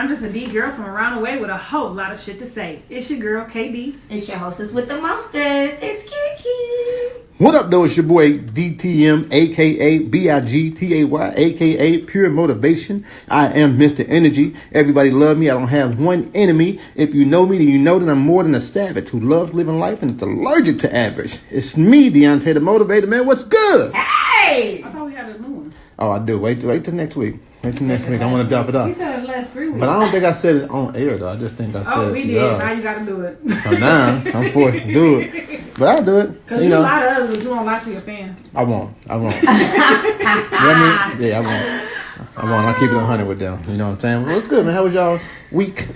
I'm just a D girl from around the way with a whole lot of shit to say. It's your girl, KD. It's your hostess with the mostest. It's Kiki. What up, though? It's your boy DTM, aka BIGTAY, aka Pure Motivation. I am Mr. Energy. Everybody love me. I don't have one enemy. If you know me, then you know that I'm more than a savage who loves living life and is allergic to average. It's me, Deontay the Motivator, man. What's good? Hey! I thought we had a new one. Oh, I do. Wait till next week. Wait till next week. I want to drop it He off. said it last 3 weeks. But I don't think I said it on air, though. I just think I said Oh, it we to did. y'all. Now you got to do it. So now I'm forced to do it. But I'll do it. Because you lie to us, but you won't lie to your fans. I won't. You know what I mean? Yeah, I won't. I'll keep it 100 with them. You know what I'm saying? Well, it's good, man. How was y'all week?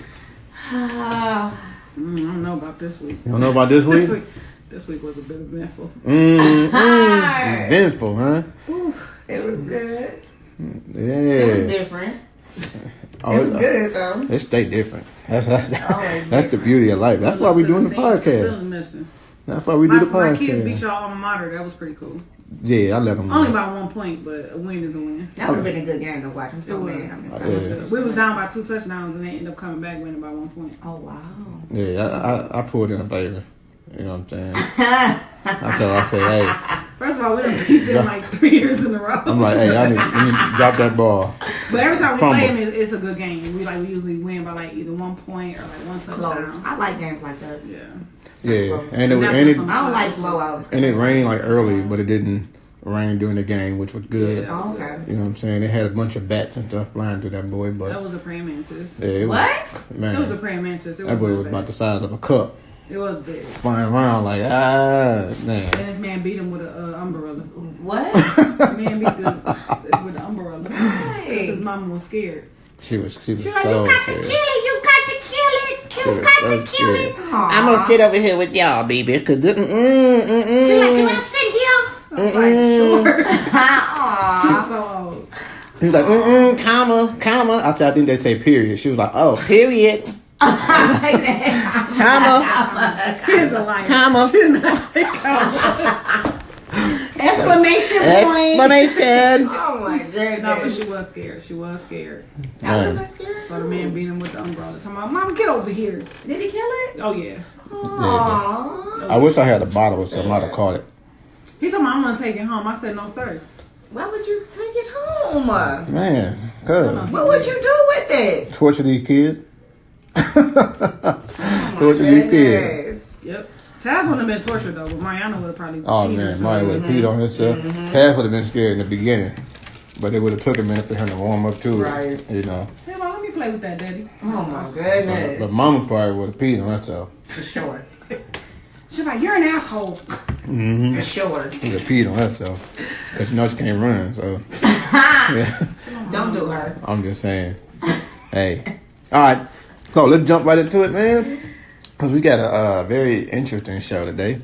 I don't know about this week. You don't know about this week? This week was a bit eventful. Eventful, huh? It was good. Yeah. It was different. Oh, It was good, though. It stay different. That's Always the beauty of life. That's why we doing the podcast. That's why we do the My kids beat podcast. your alma mater. That was pretty cool. Yeah, I let them Only know. by 1 point, but a win is a win. That would have been a good game to watch. I'm so It was. mad. I'm just Yeah. We was down by 2 touchdowns and they ended up coming back winning by 1 point. Oh, wow. Yeah, I pulled in a favor. You know what I'm saying? That's all I say. Hey, First of all, we done beat them like 3 years in a row. I'm like, hey, you need to drop that ball. But every time we Fumble. play them, it's a good game. We usually win by like either 1 point or like 1 Close. touchdown. I like games like that. Yeah. Yeah, and Never it from- I don't like blowouts. and it rained like early, but it didn't rain during the game, which was good. Yeah. Oh, okay. You know what I'm saying? They had a bunch of bats and stuff flying through that boy, but That was a praying mantis. yeah, it was, What? man, It was a praying mantis. It that boy not was bad. about the size of a cup, It was big. flying around like man. And this man beat him with an umbrella. What? The man beat with the umbrella. Because Hey. his mama was scared. She was She like, you so got to scared. kill it. You got to kill it. You got to kill it. I'm gonna sit over here with y'all, baby, cause She like, you want to sit here? I was like, sure. Aw. She's so old. He was like, comma. I think they say period. She was like, oh, period, comma, He's a liar. comma. She did not say comma. Exclamation point. Explanation. Oh my goodness. No, but she was scared. She was scared. I was not scared. So the man beat him with the umbrella. Talking about, Mama, get over here. Did he kill it? Oh, yeah. Aww. I wish I had a bottle or something. I'd have caught it. He told me, I'm going to take it home. I said, no, sir. Why would you take it home? Man, cuz What would you do with it? torture these kids. Oh Torture these kids. Yep. Taz wouldn't have been tortured, though, but Mariana would have probably Oh beat man, herself. Mario would have peed on himself. Half would have been scared in the beginning, but it would have took a minute for him to warm up to it. Right. You know, Hey, Mom, let me play with that, Daddy. Oh my goodness. but Mama probably would have peed on herself. For sure. She's like, you're an asshole. For sure. Would have peed on herself because you know she can't run. So yeah, Don't do her. I'm just saying. Hey, all right. So let's jump right into it, man. Cause we got a very interesting show today.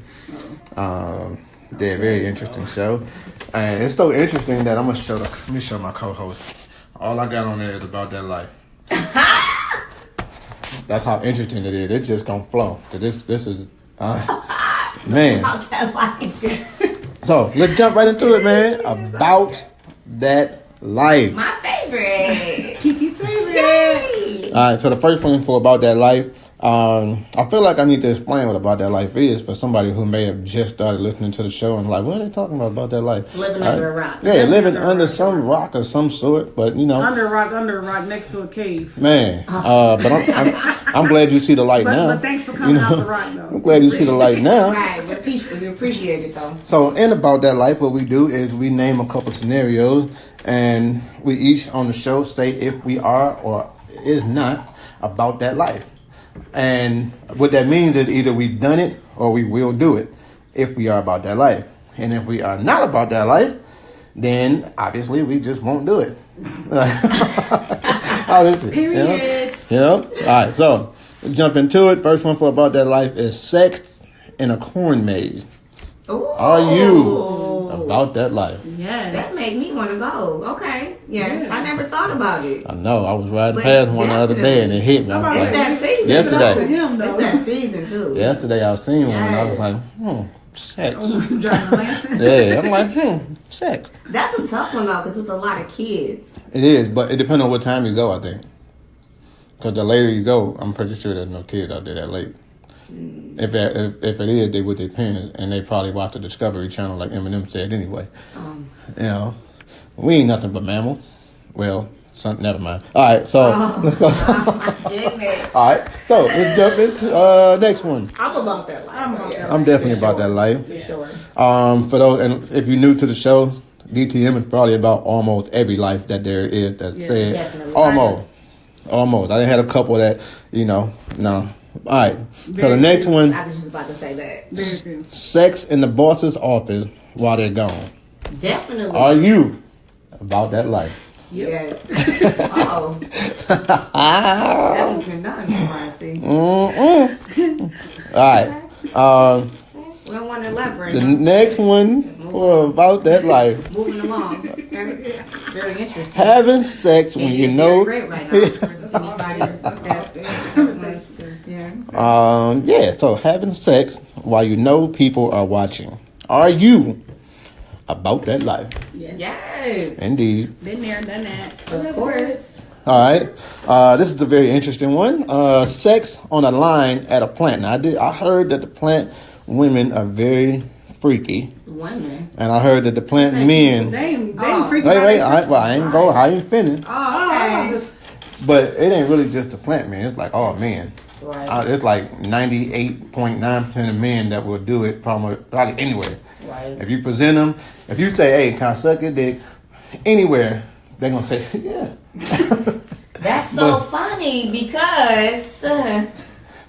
Yeah, very interesting show, and it's so interesting that I'm gonna show. Let me show my co-host. All I got on there is about that life. That's how interesting it is. It's just gonna flow. This is man. About that life. So let's jump right into it, man. About that life. My favorite. Kiki's favorite. Yay. All right. So the first one for about that life. I feel like I need to explain what About That Life is for somebody who may have just started listening to the show and like, what are they talking about that life? Living under a rock. Yeah, living under some rock of some sort, but you know, Under a rock, next to a cave. man. But I'm glad you see the light now. But thanks for coming out the rock, though. I'm glad you see the light now. Right. We appreciate it, though. So in About That Life, what we do is we name a couple scenarios, and we each on the show say if we are or is not about that life. And what that means is either we've done it or we will do it if we are about that life. And if we are not about that life, then obviously we just won't do it. Obviously, Period. You know? All right, so let's jump into it. First one for About That Life is sex in a corn maze. Ooh. Are you about that life? Yes. That made me want to go. Okay. Yes. Yeah. I never thought about it. I know. I was riding But past one the other day and it hit me. I was It's like, that season. Yesterday. To him, It's though. that season, too. yesterday I was seeing one and I was like, sex. Driving the Lancet. Yeah, I'm like, sex. That's a tough one, though, because it's a lot of kids. It is, but it depends on what time you go, I think. Because the later you go, I'm pretty sure there's no kids out there that late. If it is, they with their parents, and they probably watch the Discovery Channel like Eminem said anyway. You know, we ain't nothing but mammals. Well, never mind. All right, so let's go. All right, so let's jump into next one. I'm about that life. I'm definitely about that life. For sure. For those, and if you're new to the show, DTM is probably about almost every life that there is. That said definitely. almost. I had a couple that no. All right. So the next one. I was just about to say that. Sex in the boss's office while they're gone. Definitely. Are you about that life? Yes. Oh. That one's been done before, I see. All right. We don't want to elaborate. The next one for about that life. Moving along. Very interesting. Having sex when you know. Great right now. Yeah. So having sex while you know people are watching. Are you about that life? Yes. Indeed. Been there, done that. Of course. All right. This is a very interesting one. Sex on a line at a plant. Now, I heard that the plant women are very freaky. Women. And I heard that the plant men. They ain't freaking Wait. I ain't finished. Oh, okay. But it ain't really just the plant men. It's like all men. Right. It's like 98.9% of men that will do it from probably anywhere. Right. If you present them, if you say, "Hey, can I suck your dick?" Anywhere, they're gonna say, "Yeah." That's so funny because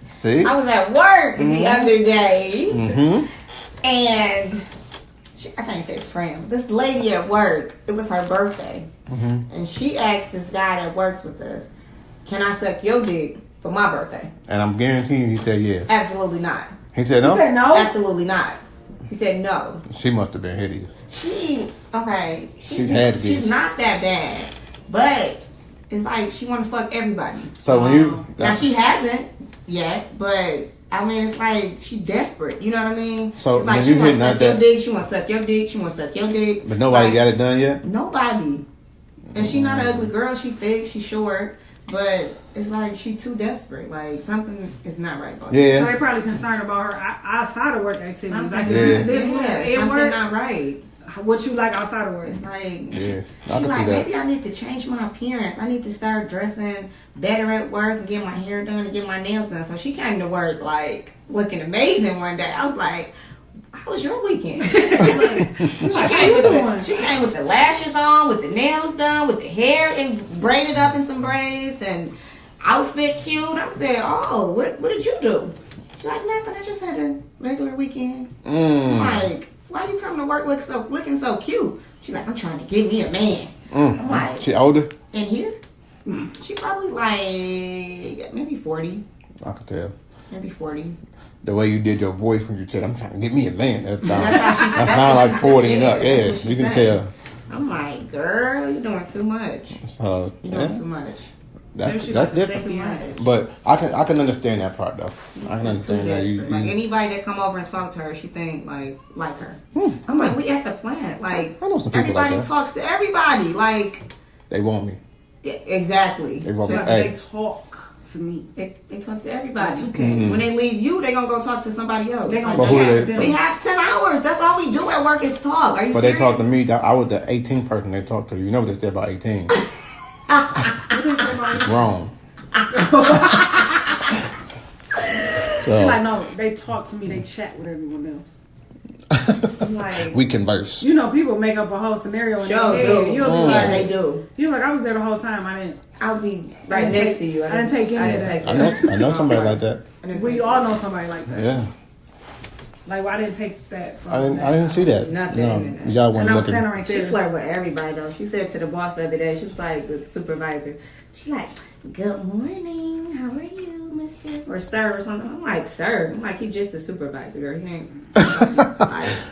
See, I was at work the other day Mm-hmm. and I can't say friend. This lady at work, it was her birthday, and she asked this guy that works with us, "Can I suck your dick for my birthday?" And I'm guaranteeing you, he said yes. Absolutely not. He said no. You said no? Absolutely not. He said no. She must have been hideous. She had to be. She's not that bad, but it's like she want to fuck everybody. So when you Now she hasn't yet, but I mean it's like she desperate. You know what I mean? So it's like when she you want to hitting suck out your that- dick. She want to suck your dick. She want to suck your dick. but nobody Like, got it done yet. Nobody. And she not an ugly girl. She thick. She short. But it's like she too desperate. Like something is not right about her. Yeah. So they probably concerned about her outside of work activities. Something, Like Yeah. in something work, not right. what you like outside of work. It's like Yeah, I she's can like, see that. maybe I need to change my appearance. I need to start dressing better at work and get my hair done and get my nails done. So she came to work like looking amazing one day. I was like, how was your weekend? She came with the lashes on, with the nails done, with the hair and braided up in some braids and outfit cute. I said, oh, what did you do? She's like, nothing. I just had a regular weekend. I'm like, why you coming to work looking so cute? She's like, I'm trying to get me a man. I'm like, She older? in here? She probably like maybe 40. I can tell. Maybe 40. The way you did your voice when you said, "I'm trying to get me a man," that That's sounds like 40 and said. up. Yeah, That's what she you can said. tell. I'm like, girl, you're doing too much. So You're doing yeah, too much. that's Too different. much. But I can understand that part though. I can Too understand that. desperate. Like anybody that come over and talk to her, she think like her. I'm like, we at the plant. Like I know some people like everybody that. talks to everybody. Like They want me. yeah, exactly. They want me. Just Hey. they talk to me. They talk to everybody. Mm-hmm. When they leave you, they gonna go talk to somebody else. They gonna But who chat they- with We them. have 10 hours. That's all we do at work is talk. Are you But serious? they talk to me. I was the 18th person they talked to. You know what they said about 18? Wrong. She's like, So no, they talk to me. They chat with everyone else. I'm like, we converse. You know, people make up a whole scenario in sure their do. head. You'll be Yeah, like, they do. you're like, I was there the whole time. I didn't. I'll be I right didn't next take- to you. I didn't take any of that. I know somebody like that. We all know somebody like that. Yeah, Like, well, I didn't take that from I didn't see that. Nothing. No, y'all And weren't I was looking. standing right She there. flirt with everybody though. She said to the boss the other day, she was like the supervisor. She like, good morning. How are you, mister? Or sir or something. I'm like, sir. I'm like, he just the supervisor, girl. He ain't like,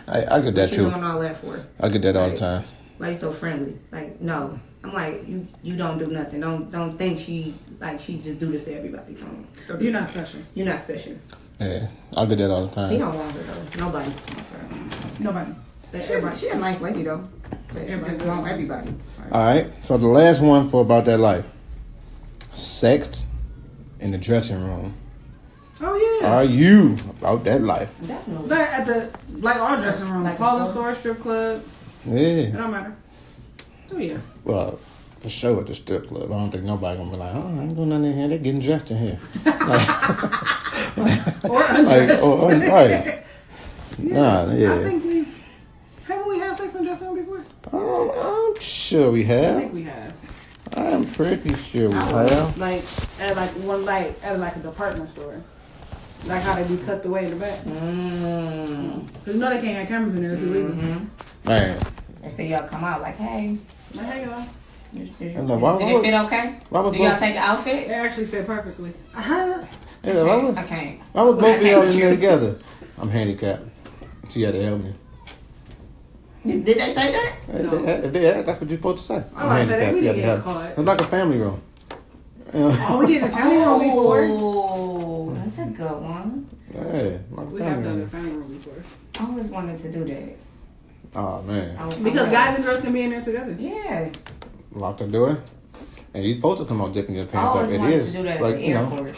I get that what you too. doing all that for? I get that all the time. Why you so friendly? Like, no. I'm like, you don't do nothing. Don't think she just do this to everybody. Don't You're not special. You're not special. Yeah, I get that all the He time. don't want her though. Nobody wants her. Nobody. Everybody. She a nice lady though. But everybody want everybody. All right. So the last one for about that life. Sex in the dressing room? Oh yeah. Are you about that life? Definitely. Like at the all dressing rooms, Like Paula the store, strip club. It Yeah. don't matter. Oh yeah. Well, for sure at the strip club. I don't think nobody gonna be like, oh, I ain't doing nothing in here. They getting dressed in here. Or undressed. Right. Nah, I yeah. think haven't we had sex in the dressing room before? I'm sure we I have. think we have. I'm pretty sure we I was, have. like at like one night at like a department store. Like how they be tucked away in the back. Cause you know they can't have cameras in there. It's illegal. Man. And so y'all come out like, hey. Like, hey y'all. Did I'm like, why it would- fit okay? why would Did y'all both- take the outfit? It actually fit perfectly. Uh-huh. Yeah, why would, I can't. why would both of y'all in there together? I'm handicapped. She had to help me. Did they say that? If they had, that's what you're supposed to say. Oh, I said that we you had didn't to get help. caught. It's like a family room. Oh, we did a family room before. Oh, that's a good one. Yeah, like a We family have done a room. family room before. I always wanted to do that. Oh, man. Because guys and girls can be in there together. Yeah. Lock the door. And you're supposed to come out dipping your I pants up. always It wanted is. to do that Like, at the you know. airport.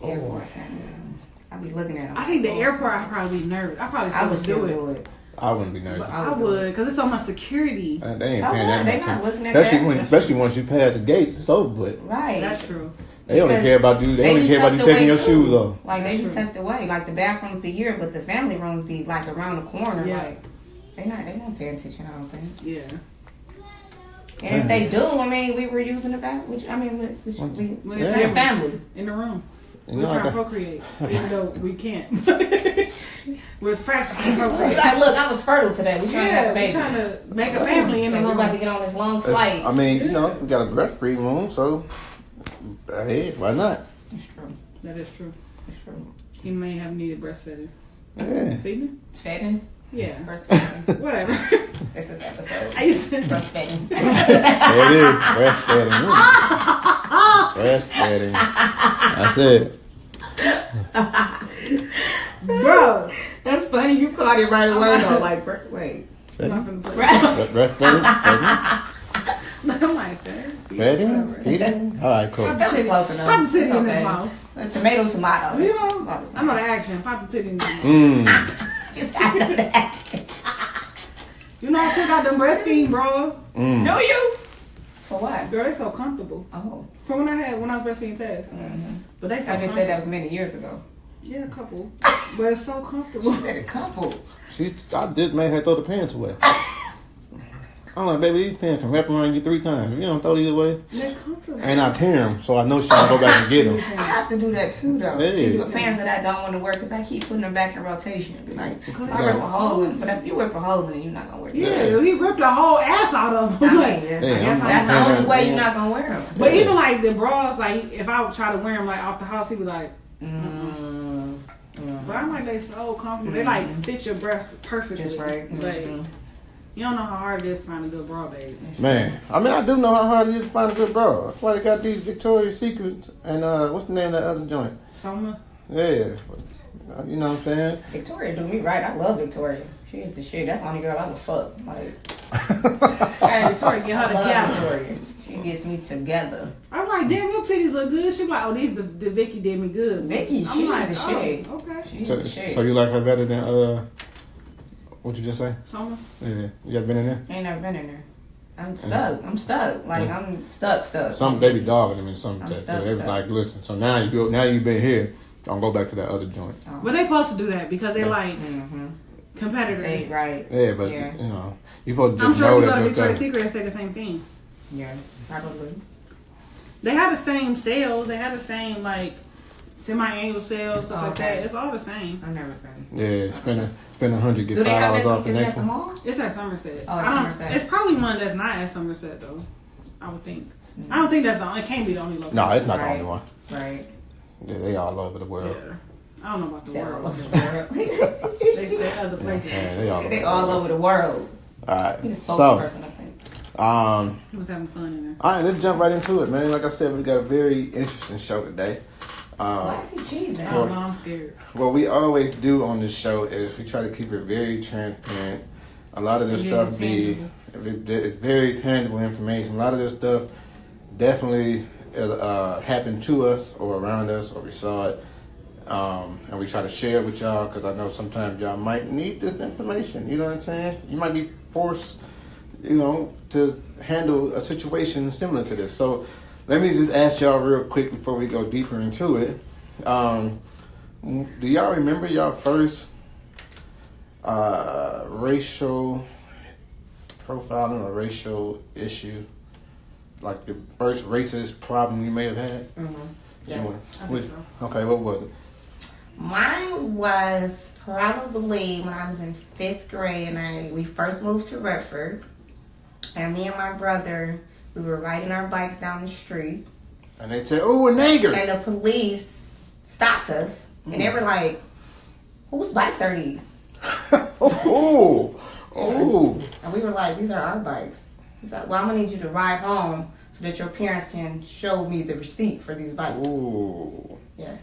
Airport family room. I be looking at them. I think the airport, I'd probably be nervous. I probably I would still still do it. do it. I wouldn't be nervous. I would, because it's so much security. They ain't So paying what? that They much. not looking at Especially that. especially once you pass the gate, it's over with. Right. That's true. They only Because care about you. They only be care about you tucked taking your away, shoes too. off. Like they be True. tucked away. Like the bathrooms be here, but the family rooms be like around the corner. Yeah. Like they not paying attention. I don't think. Yeah. And if they do, I mean, we were using the bath. Which I mean, which When we it's Yeah. family. In the room. You We're know, trying to like procreate, even though we can't. We're practicing We procreate. like, look, I was fertile today. We trying to have Yeah, a we're baby. trying to make a family in the And we're room. about to get on this long It's- flight. I mean, you know, we got a breastfeed room, so hey, why not? It's true. That is true. It's true. He may have needed breastfeeding. Yeah. Feeding? Feeding. Yeah. Breastfeeding. Whatever. This is episode. I used to. Breastfeeding. There it is. Breastfeeding. Breastfeeding. That's it. Bro. That's funny. You caught it right away though. Like, wait. I'm not finna play. Breastfeeding. I'm like that. Feeding. Feeding. All right, cool. That's close enough. Pop the titty It's in his okay. mouth. Tomato. You know, I know the action. Pop the titty in his mouth. Just I know that. You know, I still got them breastfeeding bras. Know you? For what? Girl, they so comfortable. Oh. From when I was breastfeeding Tess. But they so I just said comfortable. that was many years ago. Yeah, a couple. But it's so comfortable. You said a couple. I did make her throw the pants away. I'm like, baby, these pants can wrap around you 3 times. You don't throw these away. They're comfortable. And I tear them, so I know she'll go back and get them. I have to do that too, though. Yeah. These are pants that I don't want to wear because I keep putting them back in rotation. Be like, I Yeah. rip a hole in. But if you rip a hole in it, you're not gonna wear it. Yeah, he ripped the whole ass out of them. I mean, Like, yeah. Yeah, That's the only way you're not gonna wear them. but even like the bras, like if I would try to wear them like off the house, he'd be like, but I'm like, they so comfortable. They like fit your breasts perfectly. Just right. Like, you don't know how hard it is to find a good bra, babe. Man, I mean, I do know how hard it is to find a good bra. That's why they got these Victoria's Secrets and what's the name of that other joint? Soma. Yeah, you know what I'm saying? Victoria do me right. I love Victoria. She is the shit. That's the only girl I would fuck. Like, Hey, Victoria, get I her love together. Victoria. She gets me together. I'm like, damn, your titties look good. She be like, oh, these the Vicky did me good. Vicky, I'm she's like, the shit. oh, okay. She's So, the shit. so you like her better than what you just say? Soma. Yeah, you ever been in there? I ain't never been in there. I'm stuck. I'm stuck. Like, I'm stuck. Some baby dogging them in some. I'm They stuck, was stuck. like, listen. So now you go. Now you've been here. Don't go back to that other joint. But they supposed to do that because they like competitors. They, right. Yeah, but Yeah. you know, you supposed to I'm just sure know if you go that to you're Victoria's saying. Secret, they say the same thing. Yeah, probably. They have the same sales. They have the same like semi-annual sales, stuff like Okay. that. It's all the same. I've never been. Yeah, spend $100, get Do they have $5 that? off the Is it next at the one. mall? It's at Somerset. Oh, it's I don't- Somerset. It's probably one that's not at Somerset though. I would think. I don't think that's the. It can't be the only location. No, it's not the Right. only one. Right. Yeah, they all over the world. Yeah. I don't know about the They're all world. over the world. They say other places. Yeah, they all over. They the all world. over the world. All right. He's a So, spokesperson, I think. He was having fun in there. all right, let's jump right into it, man. Like I said, we got a very interesting show today. Why is he cheesing? I don't know. I'm scared. What we always do on this show is we try to keep it very transparent. A lot of this Yeah, stuff it's very tangible information. A lot of this stuff definitely happened to us or around us, or we saw it, and we try to share it with y'all, because I know sometimes y'all might need this information. You know what I'm saying? You might be forced, to handle a situation similar to this. So let me just ask y'all real quick before we go deeper into it. Do y'all remember y'all first racial profiling or racial issue? Like the first racist problem you may have had? Mm-hmm. Yes. Okay, what was it? Mine was probably when I was in 5th grade and we first moved to Redford. And me and my brother, we were riding our bikes down the street. And they said, "Oh, a nigger!" And the police stopped us. And they were like, "Whose bikes are these?" Oh. And we were like, "These are our bikes." He's like, "Well, I'm going to need you to ride home so that your parents can show me the receipt for these bikes." Ooh. Yeah.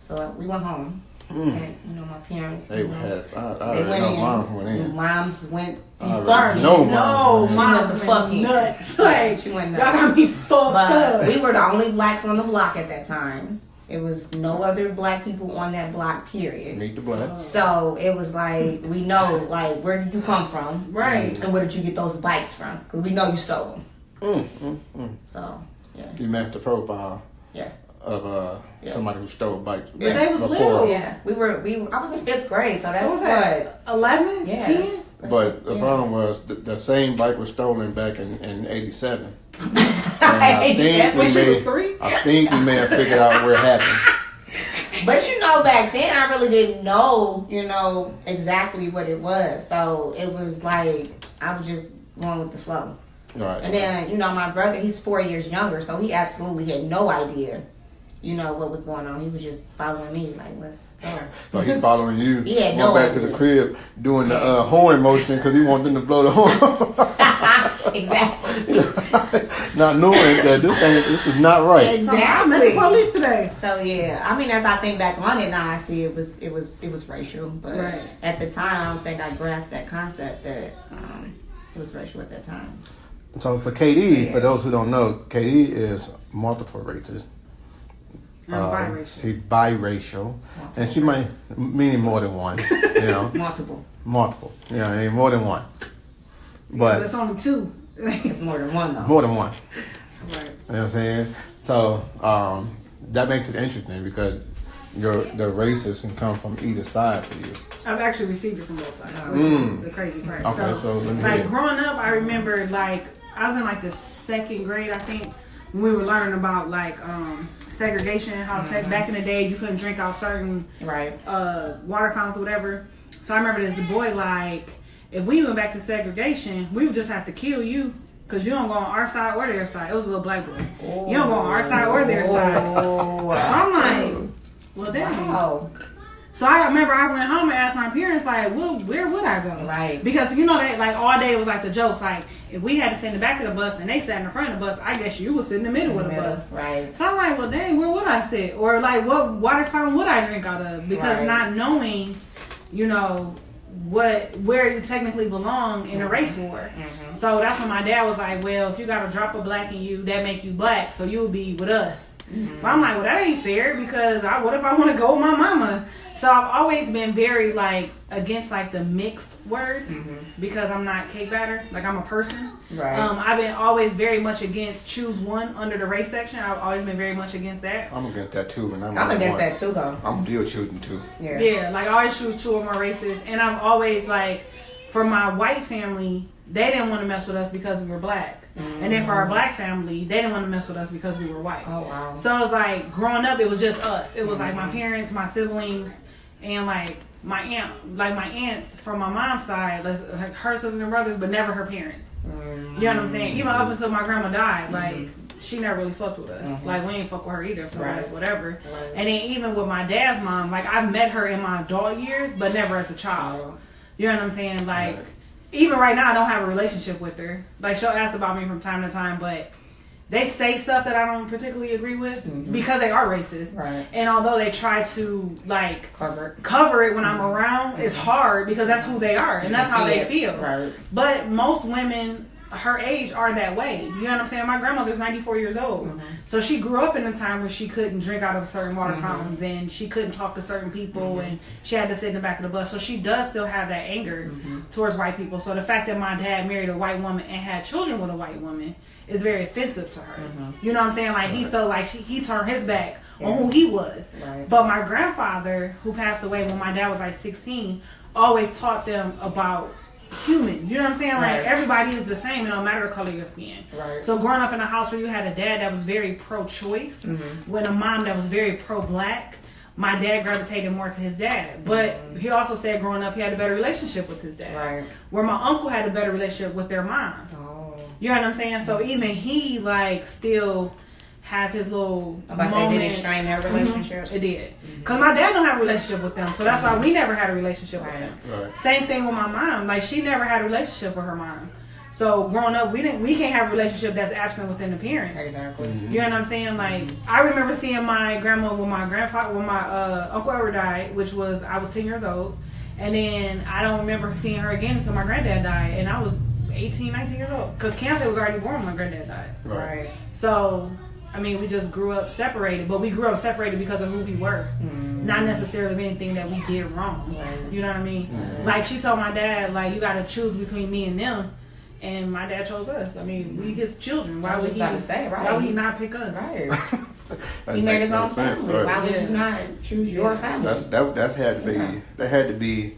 So we went home. And, my parents, They went in. Moms went in. Moms went farming. No, She moms went fucking nuts. Like, she went y'all nuts. got me fucked up. We were the only blacks on the block at that time. It was no other black people on that block, period. Meet the black. So it was like, we know, like, where did you come from? Right. And where did you get those bikes from? Because we know you stole them. So, yeah. You matched the profile. Yeah. Of somebody who stole bikes. But they was little. Yeah. I was in 5th grade, so that's So what? 11? Yeah. 10? But the problem was the same bike was stolen back in 87. When she was 3? I think we may have figured out where it happened. But back then I really didn't know, exactly what it was. So it was like I was just going with the flow. Right. And then, my brother, he's 4 years younger, so he absolutely had no idea, what was going on. He was just following me, like, let's go. So he's following you. He had no back idea. to the crib doing the horn motion because he wanted them to blow the horn. Exactly. Not knowing that this is not right. So I met the Exactly. police today. So yeah, as I think back on it now, I see it was racial, but Right. at the time, I don't think I grasped that concept that it was racial at that time. So for KD, for those who don't know, KD is multiple races. I'm biracial. She's biracial, and she might meaning more than one. Multiple. Yeah, more than one. But it's only 2. It's more than one though. More than one. Right. You know what I'm saying? So that makes it interesting because the races can come from either side for you. I've actually received it from both sides, which is the crazy part. Okay, so let me hear it. growing up, I remember I was in the 2nd grade, I think, when we were learning about segregation, how back in the day you couldn't drink out certain water fountains or whatever. So I remember this boy if we went back to segregation, we would just have to kill you because you don't go on our side or their side. It was a little black boy. Oh. You don't go on our side or their side. So I'm like, well, dang. Wow. So I remember I went home and asked my parents, where would I go? Right. Because that all day it was the jokes. If we had to sit in the back of the bus and they sat in the front of the bus, I guess you would sit in the middle of the bus. Right. So I'm like, well, dang, where would I sit? Or what water fountain would I drink out of? Because not knowing, where you technically belong in a race war. Mm-hmm. So that's when my dad was like, well, if you got a drop of black in you, that make you black, so you would be with us. Mm-hmm. But I'm like, well, that ain't fair because what if I want to go with my mama? So I've always been very against the mixed word because I'm not cake batter. I'm a person. Right. I've been always very much against choose one under the race section. I've always been very much against that. I'm against that too, and I'm against that too, though. I'm still choosing too. Yeah. I always choose 2 or more races, and I'm always for my white family, they didn't want to mess with us because we were black. And then for our black family, they didn't want to mess with us because we were white. Oh, wow. So it was growing up, it was just us. It was my parents, my siblings, and my aunt, my aunts from my mom's side, her sisters and brothers, but never her parents. You know what I'm saying? Even up until my grandma died, she never really fucked with us. We ain't fuck with her either, so whatever. Right. And then even with my dad's mom, I met her in my adult years, but never as a child. You know what I'm saying? Even right now, I don't have a relationship with her. She'll ask about me from time to time, but they say stuff that I don't particularly agree with because they are racist. Right. And although they try to cover it when I'm around, it's hard because that's who they are and that's how they feel. Right. But most women her age are that way. You know what I'm saying? My grandmother's 94 years old. Mm-hmm. So she grew up in a time where she couldn't drink out of certain water fountains and she couldn't talk to certain people and she had to sit in the back of the bus. So she does still have that anger towards white people. So the fact that my dad married a white woman and had children with a white woman is very offensive to her. You know what I'm saying? Like he felt like he turned his back on who he was. Right. But my grandfather, who passed away when my dad was like 16, always taught them about human. You know what I'm saying? Like everybody is the same. It don't matter the color of your skin. Right. So growing up in a house where you had a dad that was very pro-choice, with a mom that was very pro-black, my dad gravitated more to his dad. But he also said growing up he had a better relationship with his dad. Right. Where my uncle had a better relationship with their mom. Oh. You know what I'm saying? So even he like still have his little did it strain their relationship? It did. Because my dad don't have a relationship with them. So that's why we never had a relationship with them. Right. Same thing with my mom. Like she never had a relationship with her mom. So growing up, we can't have a relationship that's absent within the parents. Exactly. You know what I'm saying? Like I remember seeing my grandma when my grandfather, when my Uncle Edward died, which was I was 10 years old. And then I don't remember seeing her again until my granddad died. And I was 18, 19 years old. Because cancer was already born when my granddad died. Right. So I mean, we just grew up separated, but we grew up separated because of who we were. Not necessarily anything that we did wrong. You know what I mean? Like, she told my dad, like, you got to choose between me and them. And my dad chose us. I mean, we his children. Why would he not pick us? Right. He made his own family. Right. Why would you not choose your family? That had to be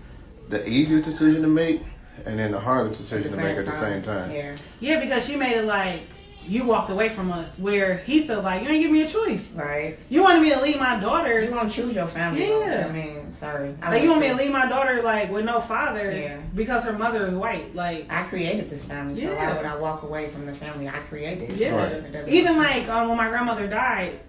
the easier decision to make and then the harder decision to make at the same time. Yeah, because she made it like, you walked away from us, where he felt like you ain't give me a choice. Right. You wanted me to leave my daughter. You gonna choose your family. Yeah. I mean, sorry. Like you want me to leave my daughter like with no father because her mother is white. Like I created this family, so why would I walk away from the family I created? Yeah. Right. Even like when my grandmother died,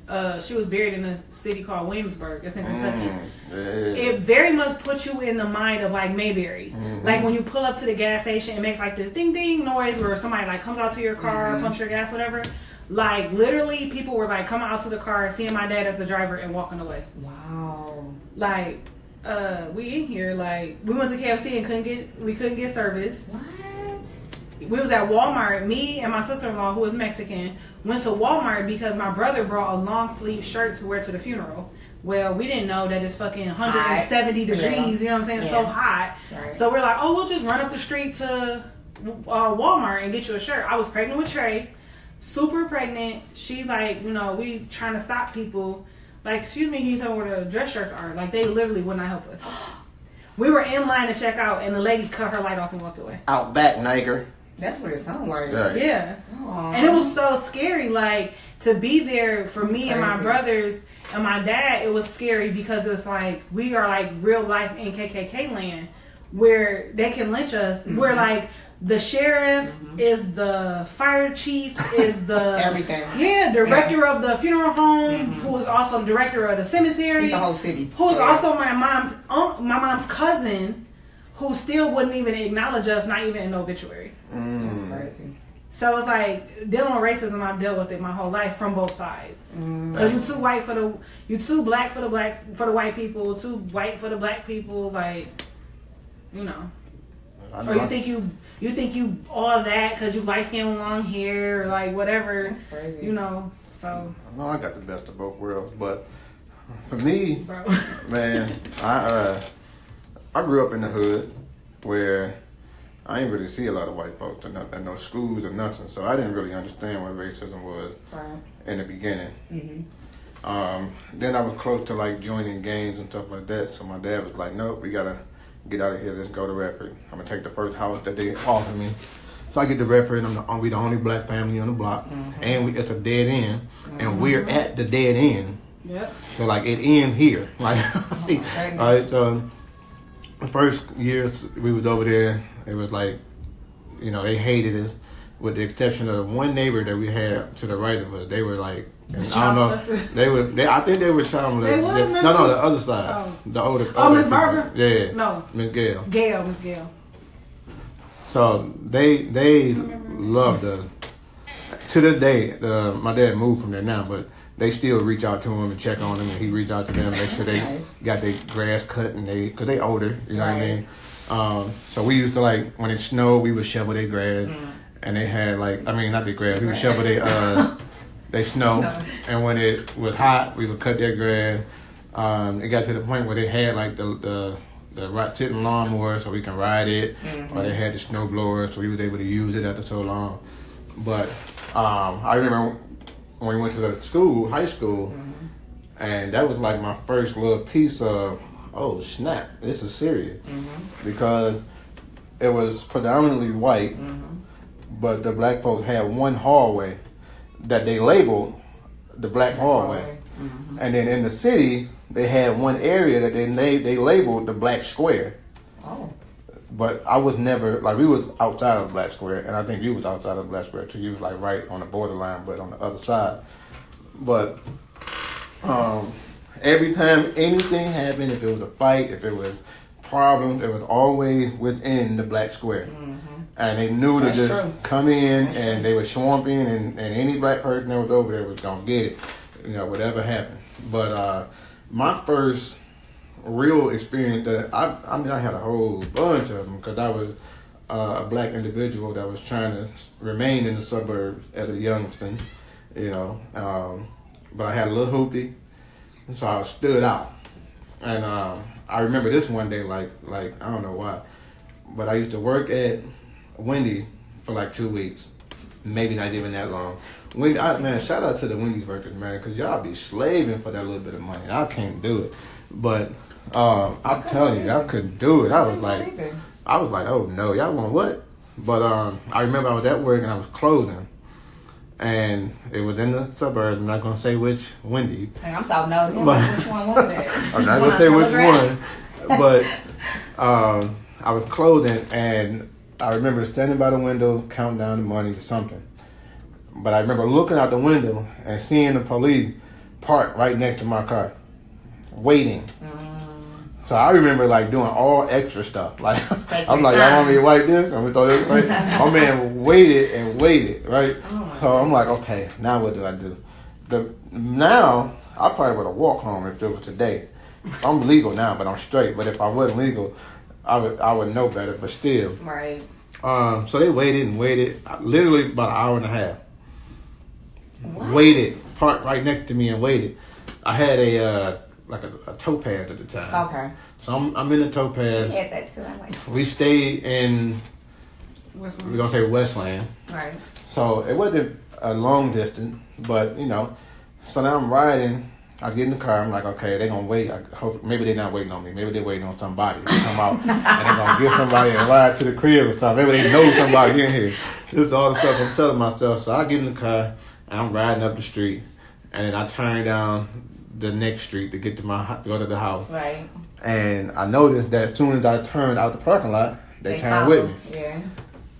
she was buried in a city called Williamsburg. It's in Kentucky. It very much puts you in the mind of like Mayberry. Like when you pull up to the gas station, it makes like this ding ding noise where somebody like comes out to your car, pumps your gas, whatever. Like literally people were like coming out to the car, seeing my dad as the driver and walking away. Wow. Like we in here, like we went to KFC and couldn't get service. What? We was at Walmart. Me and my sister-in-law, who was Mexican, went to Walmart because my brother brought a long sleeve shirt to wear to the funeral. Well, we didn't know that it's fucking 170 degrees, you know what I'm saying? It's so hot. Right. So we're like, oh, we'll just run up the street to Walmart and get you a shirt. I was pregnant with Trey, super pregnant. She like, you know, we trying to stop people. Like, excuse me, can you tell me where the dress shirts are? Like, they literally would not help us. We were in line to check out, and the lady cut her light off and walked away. Out back, nigger. That's what it sounded like. Yeah. Aww. And it was so scary, like, to be there for me and my brothers and my dad. It was scary because it's like, we are like real life in KKK land where they can lynch us. We're like, the sheriff is the fire chief, is the everything. Yeah, director of the funeral home, who is also the director of the cemetery. He's the whole city. Who's also my mom's cousin, who still wouldn't even acknowledge us, not even in the obituary. That's crazy. So it's like dealing with racism. I've dealt with it my whole life from both sides. Because you too white you too black for the white people, too white for the black people. Like, you know. Or you think you all that because you light skin with long hair or like whatever. That's crazy. You know, so. No, I got the best of both worlds, but for me, bro, man, I grew up in the hood where I didn't really see a lot of white folks and no schools or nothing, so I didn't really understand what racism was in the beginning. Then I was close to like joining gangs and stuff like that, so my dad was like, nope, we gotta get out of here, let's go to Redford. I'm gonna take the first house that they offered me. So I get to Redford, and we the only black family on the block, and it's a dead end, and we're at the dead end. Yep. So like it ends here. Like, alright, so the first years we was over there, it was like, you know, they hated us, with the exception of one neighbor that we had to the right of us. They were like, I don't know. I think they were child molesters. No, the other side. Oh. The older. Miss Barber? Yeah. No. Miss Gail. Miss Gail. So they loved us. To this day, my dad moved from there now, but they still reach out to him and check on him, and he reach out to them, make sure they got their grass cut, and because they older, you know what I mean. So we used to like when it snowed, we would shovel their grass. and they had like, I mean, not the grass. We would shovel they snow, and when it was hot, we would cut their grass. It got to the point where they had like the sitting lawnmower so we can ride it, or they had the snow blower so we was able to use it after so long. But I remember when we went to the high school, and that was like my first little piece of, oh snap, this is serious, because it was predominantly white, but the black folks had one hallway that they labeled the black hallway, and then in the city they had one area that they labeled the black square. Oh. But I was never, like, we was outside of the black square, and I think you was outside of the black square too. You was like right on the borderline, but on the other side. But every time anything happened, if it was a fight, if it was problems, it was always within the black square. And they knew to just come in, and they were swamping, and any black person that was over there was gonna get it, whatever happened. But my first real experience that I mean, I had a whole bunch of them because I was a black individual that was trying to remain in the suburbs as a youngster, but I had a little hoopty, so I stood out. And I remember this one day, like I don't know why, but I used to work at Wendy's for like 2 weeks, maybe not even that long. Man, shout out to the Wendy's workers, man, because y'all be slaving for that little bit of money. I can't do it, but I'm telling you, I couldn't do it. I was like, oh no, y'all want what? But I remember I was at work and I was closing, and it was in the suburbs. I'm not gonna say which Wendy's. I'm so nosy. Which one was it? I'm not gonna say which one, but I was closing, and I remember standing by the window, counting down the money to something. But I remember looking out the window and seeing the police parked right next to my car, waiting. So I remember like doing all extra stuff. Like I'm like, y'all want me to wipe this? I'm gonna throw this. Right? My man waited and waited, right? So I'm like, okay, now what do I do? Now I probably would have walked home if it was today. I'm legal now, but I'm straight. But if I wasn't legal, I would know better. But still, right. So they waited and waited, literally about an hour and a half. What? Waited, parked right next to me and waited. I had a Topaz at the time. Okay. So I'm in the Topaz. We had that too. I like that. We stayed in, Westland. we're gonna say Westland. Right. So it wasn't a long distance, but so now I'm riding. I get in the car. I'm like, okay, they're gonna wait. Maybe they're not waiting on me. Maybe they're waiting on somebody to come out, and they're gonna get somebody and ride to the crib or something. Maybe they know somebody in here. This is all the stuff I'm telling myself. So I get in the car and I'm riding up the street, and then I turn down the next street to get to go to the house. Right. And I noticed that as soon as I turned out the parking lot, they turned with me. Yeah.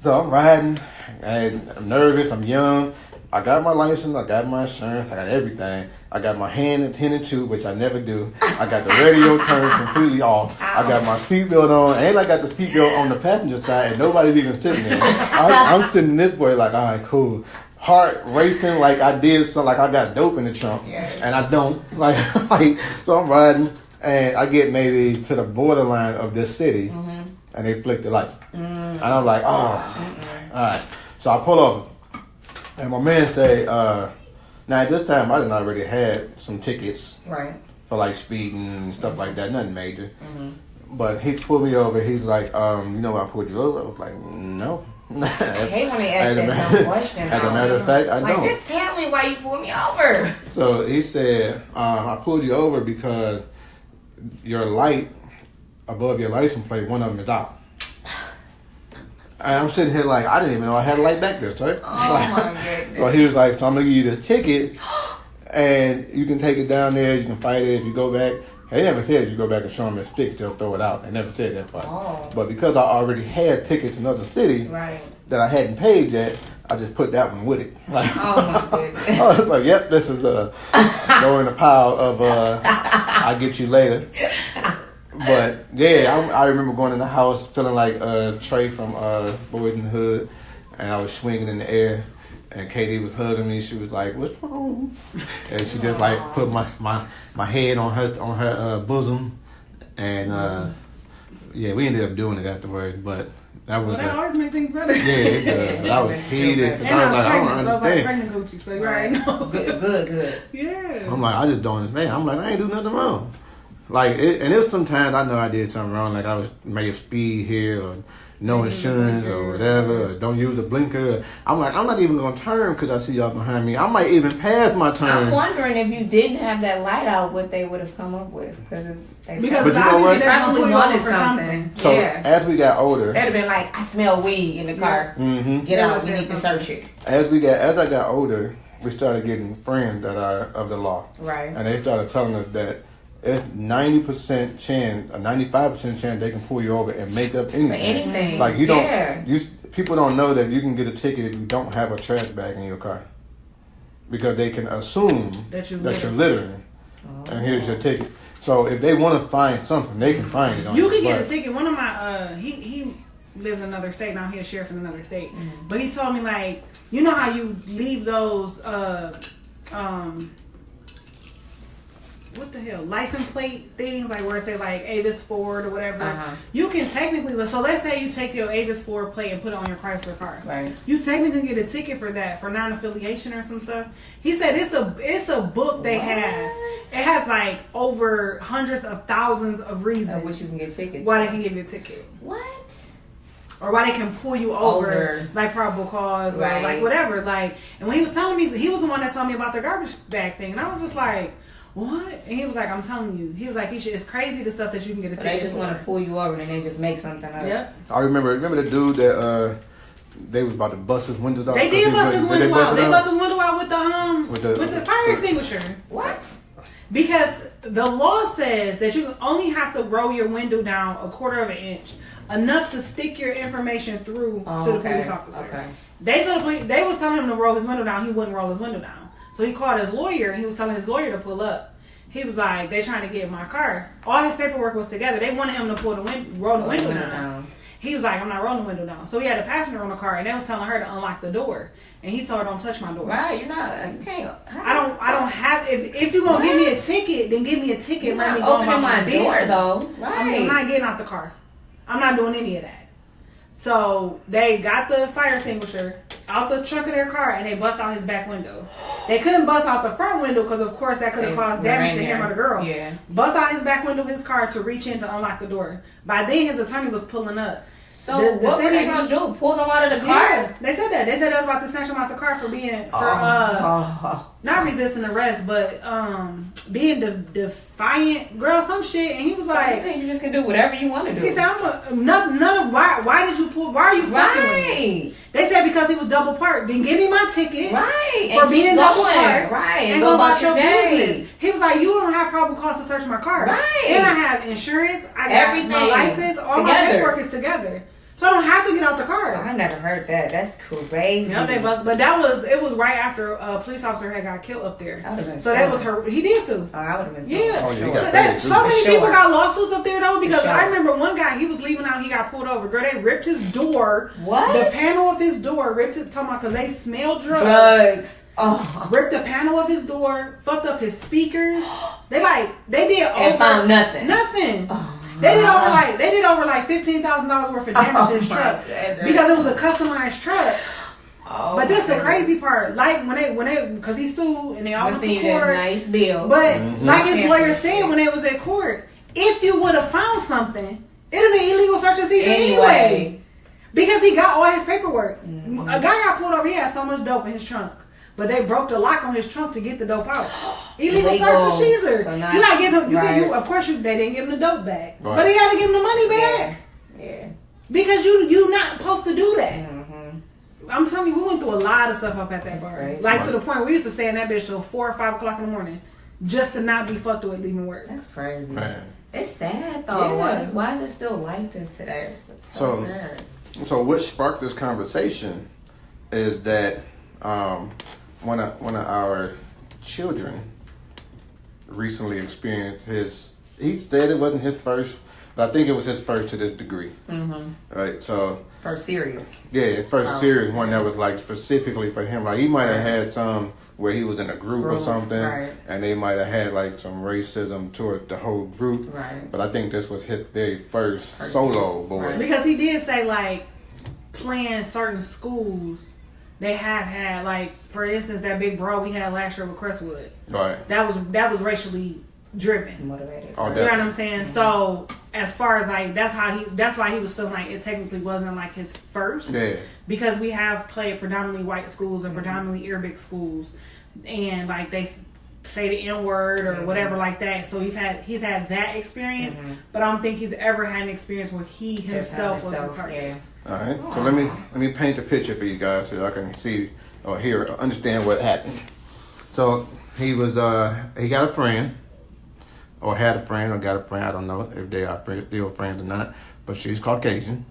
So I'm riding, and I'm nervous. I'm young. I got my license, I got my insurance, I got everything. I got my hand attended to, which I never do. I got the radio turned completely off. I got my seatbelt on, and I got the seatbelt on the passenger side, and nobody's even sitting there. I'm sitting this way like, all right, cool. Heart racing like I did, so like I got dope in the trunk, and I don't. So I'm riding, and I get maybe to the borderline of this city, and they flick the light. And I'm like, oh, all right. So I pull over. And my man say, now at this time I done already had some tickets, right, for like speeding and stuff like that, nothing major. But he pulled me over. He's like, you know why I pulled you over? I was like, no. I hate when they ask that dumb question. As a matter of fact, I don't. Just tell me why you pulled me over. So he said, I pulled you over because your light above your license plate, one of them is out. And I'm sitting here like, I didn't even know I had a light back there, right? Oh my goodness. So he was like, so I'm going to give you the ticket, and you can take it down there, you can fight it if you go back. They never said if you go back and show them it's fixed, they'll throw it out. They never said that part. Oh. But because I already had tickets in other cities that I hadn't paid yet, I just put that one with it. Like, oh my goodness. I was like, yep, this is go in the pile of I'll get you later. But yeah, I remember going in the house feeling like Trey from Boys in the Hood, and I was swinging in the air, and Katie was hugging me. She was like, "What's wrong?" And she just like put my head on her bosom, and yeah, we ended up doing it afterwards. But That was that always make things better. Yeah, it does. I was heated. And I was like, I don't pregnant, so I was like understand. pregnant Gucci, so you already know. Good. Yeah. I'm like, I just don't understand. I'm like, I ain't do nothing wrong. Like, and there's sometimes I know I did something wrong. Like I was maybe speed here or no insurance or whatever. Or don't use the blinker. I'm like, I'm not even gonna turn because I see y'all behind me. I might even pass my turn. I'm wondering if you didn't have that light out, what they would have come up with. Because But you know what? they probably wanted something. So Yeah. as we got older, That'd have been like, I smell weed in the car. mm-hmm. Get out, we need to search it. as I got older, we started getting friends that are of the law. Right. And they started telling us that it's 90% chance, a 95% chance they can pull you over and make up anything. For anything. Like you don't, Yeah. people don't know that you can get a ticket if you don't have a trash bag in your car, because they can assume That you're littering, and here's your ticket. So if they want to find something, they can find it. You can get a ticket. One of my he lives in another state now. He's a sheriff in another state, but he told me like, you know how you leave those what the hell, license plate things, like where it say like Avis Ford or whatever. You can technically, so let's say you take your Avis Ford plate and put it on your Chrysler car. Right. You technically get a ticket for that, for non-affiliation or some stuff. He said it's a book they have. It has like over hundreds of thousands of reasons Which you can get tickets. why they can give you a ticket. What? Or why they can pull you over. Like probable cause or like whatever. Like, and when he was telling me, he was the one that told me about the garbage bag thing, and I was just like, what? And he was like, I'm telling you. He was like, it's crazy the stuff that you can get a ticket They just want to pull you over and they just make something up. Yep. I remember the dude that they was about to bust his windows out. They did bust his window out. They bust his window out with the fire extinguisher. What? Because the law says that you only have to roll your window down a quarter of an inch, enough to stick your information through to the police officer. Okay. They was telling him to roll his window down. He wouldn't roll his window down. So he called his lawyer and he was telling his lawyer to pull up. He was like, they trying to get in my car. All his paperwork was together. They wanted him to roll the window down. He was like, I'm not rolling the window down. So he had a passenger on the car and they was telling her to unlock the door. And he told her, don't touch my door. Right, you can't. I don't have, if you're going to give me a ticket, then give me a ticket. You're Let me not go opening my door business. though. Right. I'm not getting out the car. I'm not doing any of that. So they got the fire extinguisher out the trunk of their car and they bust out his back window. They couldn't bust out the front window because of course that could have caused damage to him or the girl. Yeah. Bust out his back window of his car to reach in to unlock the door. By then his attorney was pulling up. So what were they gonna do? Pull them out of the car? Yeah, they said that. They said they was about to snatch him out the car for being not resisting arrest, but being defiant, girl, some shit. And he was like, you just can do whatever you want to do. he said, why did you pull? Why are you fucking with me? They said because he was double parked. Then give me my ticket. Right. For being double parked. Right. And go about your business. He was like, you don't have probable cause to search my car. Right. And I have insurance. I got everything. My license. All my paperwork is together. So I don't have to get out the car. I never heard that. That's crazy. Yeah, but it was right after a police officer had got killed up there. So that was her. He did too. Oh, I would have been. Yeah. So many people got lawsuits up there though because I remember one guy, he was leaving out. He got pulled over. Girl, they ripped his door. What? The panel of his door ripped it. Talking about because they smelled drugs. Oh. Ripped the panel of his door. Fucked up his speakers. They did and found nothing. Nothing. Oh. They did over like $15,000 worth of damage to his truck because it was a customized truck. Oh, but this the crazy part. Like when they because he sued and they all went to court. Nice bill. But like his lawyer said when they was at court, if you would have found something, it'd have been illegal search and seizure anyway. Because he got all his paperwork. Mm-hmm. A guy got pulled over. He had so much dope in his trunk. But they broke the lock on his trunk to get the dope out. Illegal search and seizure. So you not give him. Of course, they didn't give him the dope back, right. But he had to give him the money back. Yeah. Because you not supposed to do that. Mm-hmm. I'm telling you, we went through a lot of stuff up at that bar. Crazy. Like to the point where we used to stay in that bitch till 4 or 5 o'clock in the morning, just to not be fucked with leaving work. That's crazy. Man. It's sad though. Yeah. Why is it still like this today? It's so sad. So what sparked this conversation is that. One of our children recently experienced he said it wasn't his first, but I think it was his first to this degree. Mm-hmm. Right, so first serious. Yeah, his first serious one that was like specifically for him. Like he might have had some where he was in a group or something, right. and they might have had like some racism toward the whole group. Right. But I think this was his very first solo boy. Right. Because he did say like playing certain schools, they have had like, for instance, that big brawl we had last year with Crestwood. Right. That was racially driven. Motivated. Oh, You know what I'm saying? Mm-hmm. So as far as like that's why he was feeling like it technically wasn't like his first. Yeah. Because we have played predominantly white schools or predominantly Arabic schools, and like they say the N-word or whatever like that. So he's had that experience, but I don't think he's ever had an experience where he himself was the target. Yeah. All right. So let me paint the picture for you guys so I can see or hear, understand what happened. So he got a friend. Or had a friend, or got a friend. I don't know if they are still friends or not. But she's Caucasian,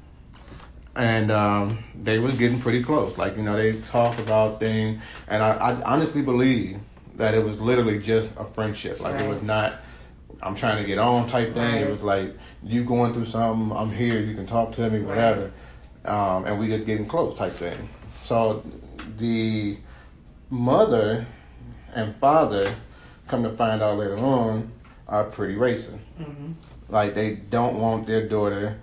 and they was getting pretty close. Like, you know, they talked about things, and I honestly believe that it was literally just a friendship. Like, it was not, I'm trying to get on type thing. It was like, you going through something, I'm here, you can talk to me, whatever, and we just getting close type thing. So the mother and father, come to find out later on, are pretty racist. Like, they don't want their daughter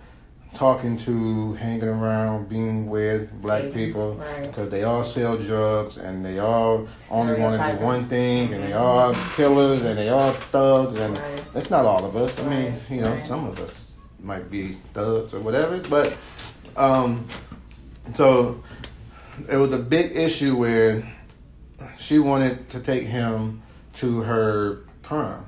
talking to, hanging around, being with black people, because they all sell drugs and they all only want to do one thing, and they all killers and they all thugs, and that's not all of us. I mean, you know, some of us might be thugs or whatever, but so it was a big issue where she wanted to take him to her prom.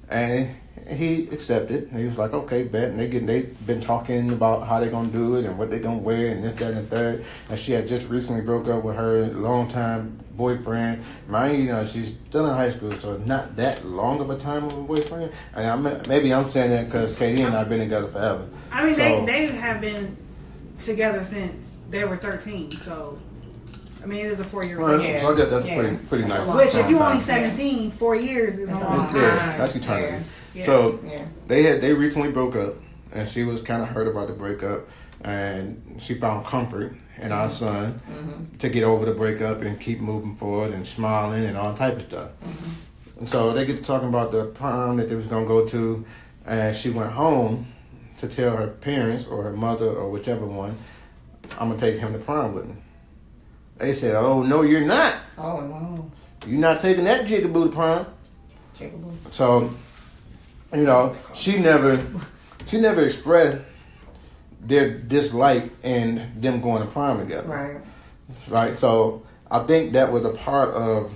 And he accepted. He was like, okay, bet. And they've been talking about how they're going to do it and what they're going to wear and this, that, and the third. And she had just recently broke up with her longtime boyfriend. Mind you, she's still in high school, so not that long of a time of a boyfriend. And maybe I'm saying that because Katie and I have been together forever. I mean, they have been together since they were 13, so... I mean, it is a 4-year relationship. So that's pretty nice. Which, if you're only 17, 4 years is a long time. Yeah, that's eternity. Yeah. So they recently broke up, and she was kind of hurt about the breakup, and she found comfort in our son to get over the breakup and keep moving forward and smiling and all type of stuff. And so they get to talking about the prom that they was gonna go to, and she went home to tell her parents or her mother or whichever one, I'm gonna take him to prom with me. They said, "Oh no, you're not. Oh no, you're not taking that jigaboo to prom." Jigaboo. So, you know, she never expressed their dislike in them going to prom together. Right. So I think that was a part of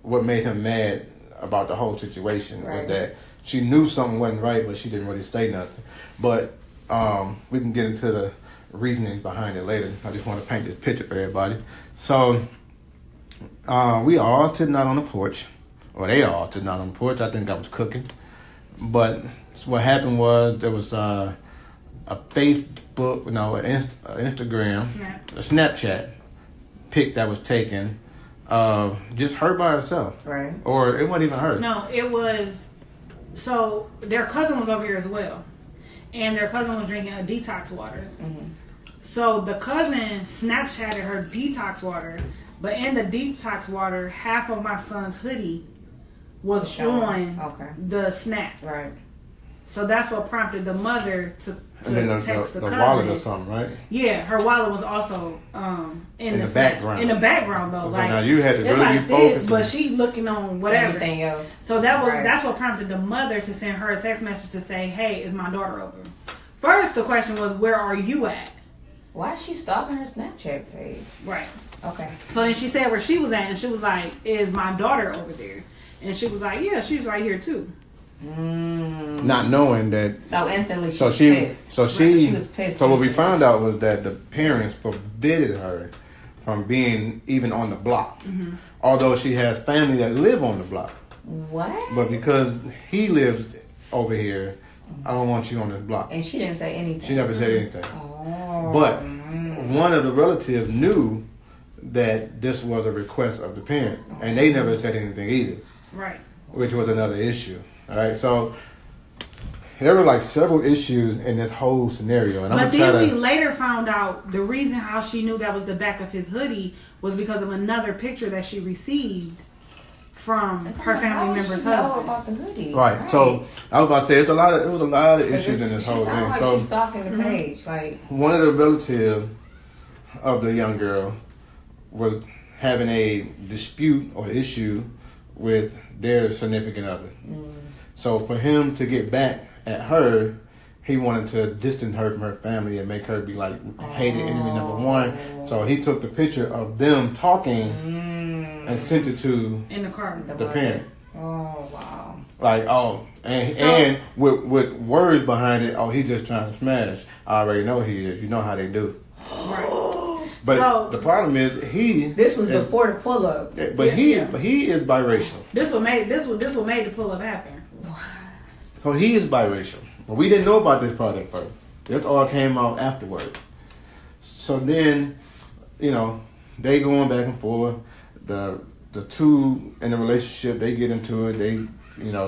what made him mad about the whole situation. Was that she knew something wasn't right, but she didn't really say nothing. But we can get into the reasonings behind it later. I just want to paint this picture for everybody. So we all sitting out on the porch, or they all sitting out on the porch. I think I was cooking. But what happened was there was a Facebook, an Instagram, a Snapchat pic that was taken of just her by herself. Right. Or it wasn't even her. No, it was, so their cousin was over here as well. And their cousin was drinking a detox water. So the cousin Snapchatted her detox water, but in the detox water, half of my son's hoodie was on the snap. Right. So that's what prompted the mother to text the cousin. Wallet or something, right? Yeah, her wallet was also in the background. In the background, though. So like, now you had to it's really like be focused. this, but she looking on whatever. Everything else. So that's what prompted the mother to send her a text message to say, "Hey, is my daughter over?" First, the question was, "Where are you at?" Why is she stalking her Snapchat page? Right. Okay. So then she said where she was at, and she was like, "Is my daughter over there?" And she was like, "Yeah, she's right here too." Not knowing that. So instantly she was pissed. She was pissed. So what we found out was that the parents forbidden her from being even on the block. Although she has family that live on the block. What? But because he lives over here, I don't want you on this block. And she didn't say anything. She never said anything. Oh. But one of the relatives knew that this was a request of the parent, and they never said anything either. Right. Which was another issue. All right, so there were like several issues in this whole scenario, and but then we later found out the reason how she knew that was the back of his hoodie was because of another picture that she received from her family member's husband. About the hoodie. Right. So I was about to say it was a lot of issues in this whole thing. Like so she's stalking the page. Like one of the relatives of the young girl was having a dispute or issue with their significant other. So for him to get back at her, he wanted to distance her from her family and make her be like hated enemy number one. So he took the picture of them talking and sent it to in the car. the parent. Oh wow! Like and with words behind it. Oh, he just trying to smash. I already know he is. You know how they do. Right. But the problem is This was before the pull up. But he is biracial. This what made the pull up happen. So he is biracial. But we didn't know about this part at first. This all came out afterward. So then, they going back and forth. The two in the relationship, they get into it. They,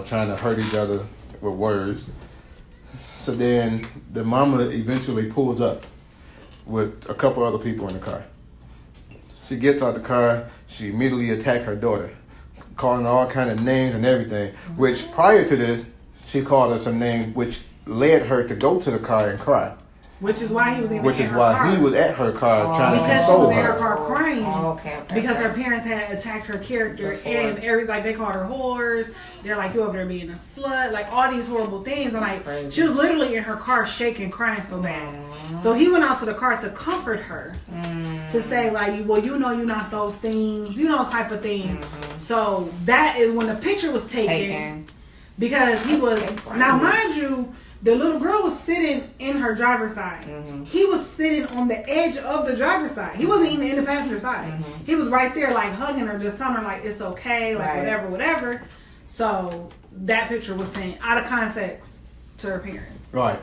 trying to hurt each other with words. So then the mama eventually pulls up with a couple other people in the car. She gets out the car. She immediately attacks her daughter, calling all kind of names and everything. Which prior to this, she called her some names, which led her to go to the car and cry. Which is why he was in Which is why he was at her car trying to because console she was in her her. car crying. Okay. Because her parents had attacked her character and they called her whores. They're like, you over there being a slut, like all these horrible things. And like she was literally in her car shaking, crying so bad. So he went out to the car to comfort her, to say like, well, you're not those things, type of thing. So that is when the picture was taken. Because he was now, mind you, the little girl was sitting in her driver's side. He was sitting on the edge of the driver's side. He wasn't even in the passenger side. He was right there, like hugging her, just telling her like it's okay, like whatever. So that picture was sent out of context to her parents. Right.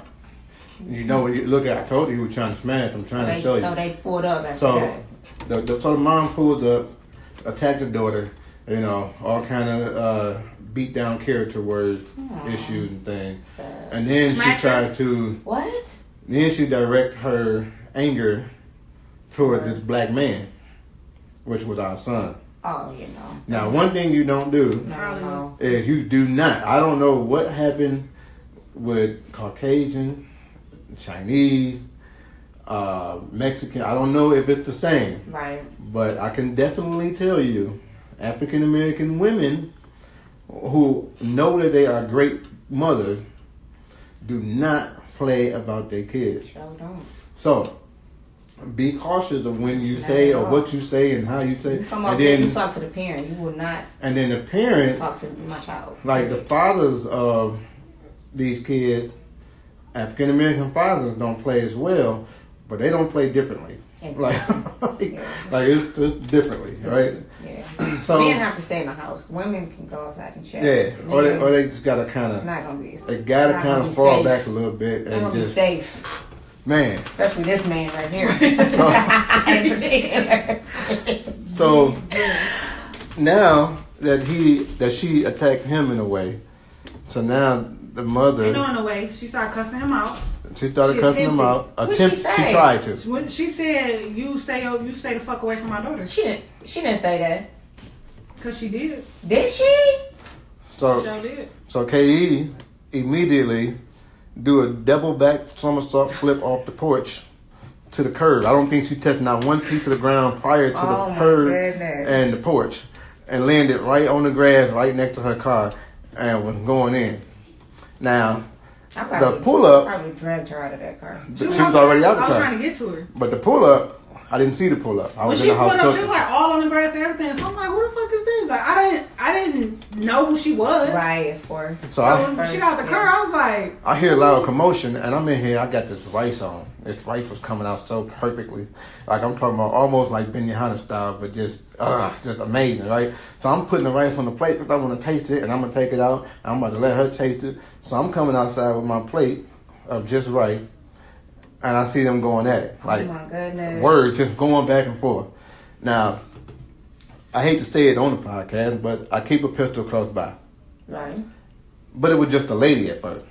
You look at. I told you he was trying to smash. I'm trying to show you. So they pulled up. After so the mom pulled up, attacked the daughter. All kind of beat down character words, issues and things. And then she tried to... What? Then she direct her anger toward this black man, which was our son. Oh, Now, one thing you don't do is you do not... I don't know what happened with Caucasian, Chinese, Mexican. I don't know if it's the same. Right. But I can definitely tell you, African American women who know that they are great mothers do not play about their kids. Sure don't. So be cautious of when you say or what you say and how you say. You come up there, you talk to the parent. You will not. And then the parent talk to my child. Like the fathers of these kids, African American fathers don't play as well, but they don't play differently. Exactly. Like it's differently, right? Yeah. So men have to stay in the house. Women can go outside and check. Yeah, or they just gotta kind of. It's not gonna be. They gotta kind of fall back a little bit and just be safe. Man, especially this man right here in particular. So now that she attacked him in a way, so now the mother. In a way, she started cussing him out. She started cussing him out. She tried to. When she said, "You stay the fuck away from my daughter." She didn't say that. Cause she did. Did she? So sure did. So K.E. immediately do a double back somersault flip off the porch to the curb. I don't think she touched not one piece of the ground prior to the curb and the porch, and landed right on the grass right next to her car and was going in. Now. The pull up. Probably dragged her out of that car. She was already out of the car. I was trying to get to her. But the pull up, I didn't see the pull up. I was in the house. When she pulled up, she was like all on the grass and everything. So I'm like, who the fuck is this? Like I didn't know who she was. Right, of course. So when she got the car, I was like, I hear a loud commotion, and I'm in here. I got this rice on. This rice was coming out so perfectly, like I'm talking about almost like Benihana style, but just amazing, right? So I'm putting the rice on the plate because I want to taste it, and I'm gonna take it out. And I'm about to let her taste it. So I'm coming outside with my plate of just right, and I see them going at it, like oh my goodness. Words just going back and forth. Now, I hate to say it on the podcast, but I keep a pistol close by. Right. But it was just a lady at first.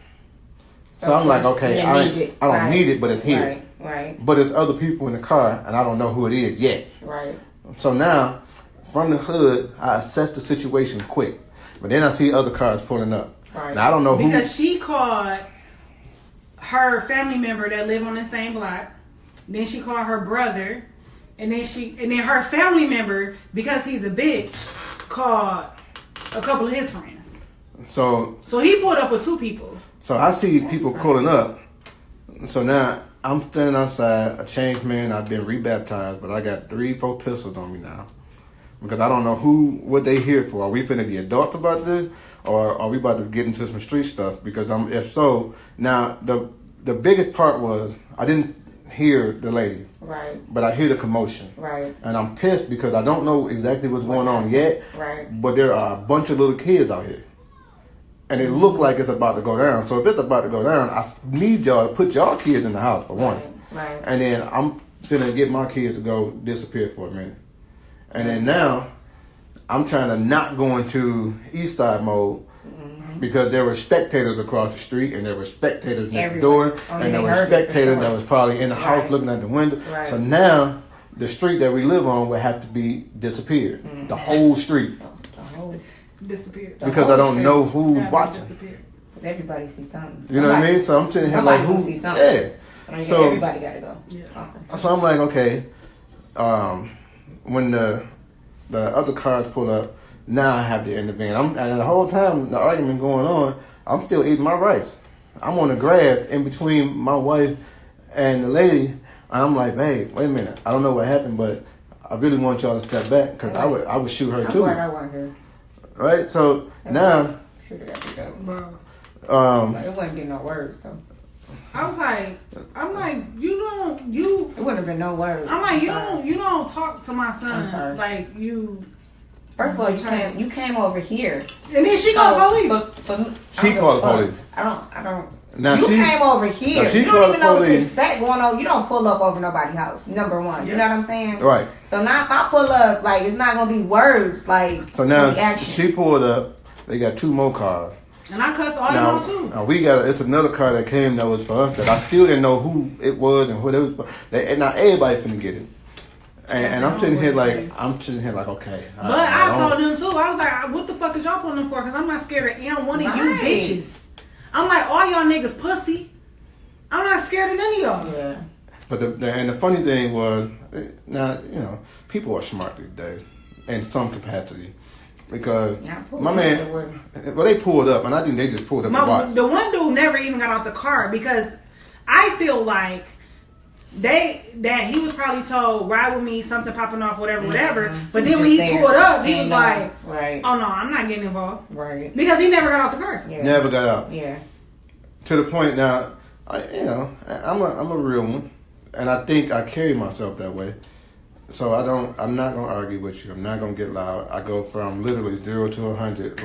So I'm like, okay, I don't need it, but it's here. Right. But it's other people in the car, and I don't know who it is yet. Right. So now, from the hood, I assess the situation quick. But then I see other cars pulling up. Right. Now I don't know who. Because she called her family member that live on the same block. Then she called her brother, and then her family member, because he's a bitch, called a couple of his friends. So he pulled up with 2 people. So I see people pulling up. So now I'm standing outside, a changed man. I've been rebaptized, but I got 3-4 pistols on me now. Because I don't know what they here for. Are we finna be adults about this? Or are we about to get into some street stuff? Because if so, now the biggest part was I didn't hear the lady. Right. But I hear the commotion. Right. And I'm pissed because I don't know exactly what's going on yet. Right. But there are a bunch of little kids out here. And it look like it's about to go down. So if it's about to go down, I need y'all to put y'all kids in the house for one. Right. And then I'm finna get my kids to go disappear for a minute. And then now, I'm trying to not go into East Side mode because there were spectators across the street and there were spectators next door and there were spectators that was probably in the house looking at the window. Right. So now, the street that we live on would have to be disappeared. The whole street. Disappeared. Because I don't know who's watching. Because everybody sees something. You know what I mean? So I'm sitting here like, who? Yeah. I mean, so everybody got to go. Yeah. Okay. So I'm like, okay. When the other cars pull up, now I have to intervene. And the whole time the argument going on, I'm still eating my rice. I'm on the grass in between my wife and the lady. And I'm like, babe, wait a minute. I don't know what happened, but I really want y'all to step back because I would shoot her too. I want her. Right? So now. Shoot her to go. Bro. It wasn't getting no words though. I'm like, it wouldn't have been no words. I'm like, you don't talk to my son. I'm sorry. Like you. First of all, you came over here, and then she called police. She called the police. I don't. Now you came over here. You don't even know what to expect going on. You don't pull up over nobody's house. Number one, you know what I'm saying? Right. So now if I pull up, like it's not gonna be words. Like so now she pulled up. They got 2 more cars. And I cussed all them out too. Now it's another car that came that was for us that I still didn't know who it was and who it was. Now everybody finna get it. And I'm sitting here like, okay. But I told them too. I was like, what the fuck is y'all pulling them for? Because I'm not scared of one of you bitches. I'm like, all y'all niggas pussy. I'm not scared of none of y'all. Yeah. But the funny thing was, now, people are smart these days in some capacity. Because my man, they pulled up, and I think they just pulled up and watched. The one dude never even got out the car because I feel like that he was probably told, ride with me, something popping off, whatever. But then when he pulled up, he was like, right. Oh no, I'm not getting involved. Right. Because he never got out the car. Yeah. Never got out. Yeah. To the point now, I'm a real one, and I think I carry myself that way. So I'm not gonna argue with you. I'm not gonna get loud. I go from literally 0 to 100,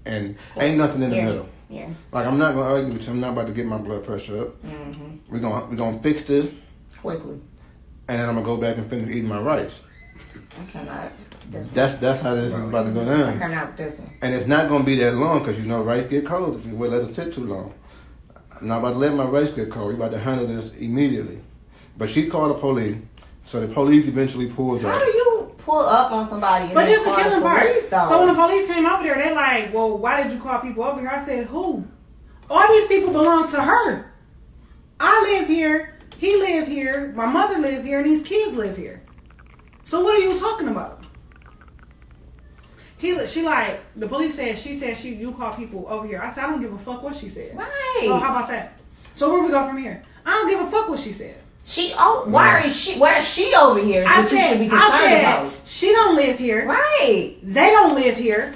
and ain't nothing in the middle. Yeah. Like I'm not gonna argue with you. I'm not about to get my blood pressure up. Mm-hmm. We're gonna fix this quickly, and then I'm gonna go back and finish eating my rice. I cannot. That's how this is about to go down. I cannot this one. And it's not gonna be that long because rice get cold if you let it sit too long. I'm not about to let my rice get cold. We're about to handle this immediately. But she called the police. So the police eventually pulled up. How do you pull up on somebody? But this is the killing part. So when the police came over there, they like, well, why did you call people over here? I said, who? All these people belong to her. I live here. He live here. My mother live here. And these kids live here. So what are you talking about? The police said, you call people over here. I said, I don't give a fuck what she said. Right. So how about that? So where we go from here? I don't give a fuck what she said. Where is she over here? I said, about. She don't live here. Right. They don't live here.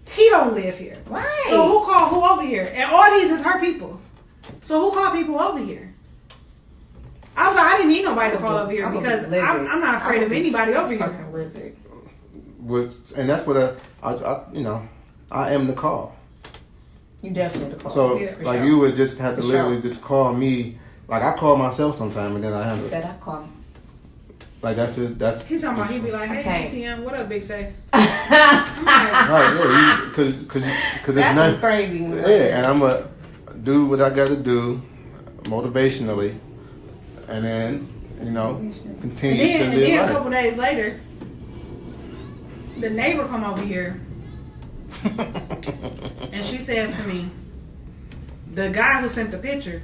He don't live here. Right. So who called who over here? And all these is her people. So who called people over here? I was like, I didn't need nobody to call over here because I'm not afraid of anybody over here. And that's what I am the call. You definitely the call. So you would just have to literally just call me. Like I call myself sometime and then I handle it. Said I call him. Like that's. He's talking about he be like, hey ATM, what up, Big Shay? Right, because it's that's crazy. Yeah, and I'm gonna do what I got to do, motivationally, and then continue to and live then life. a couple days later, the neighbor come over here, and she says to me, the guy who sent the picture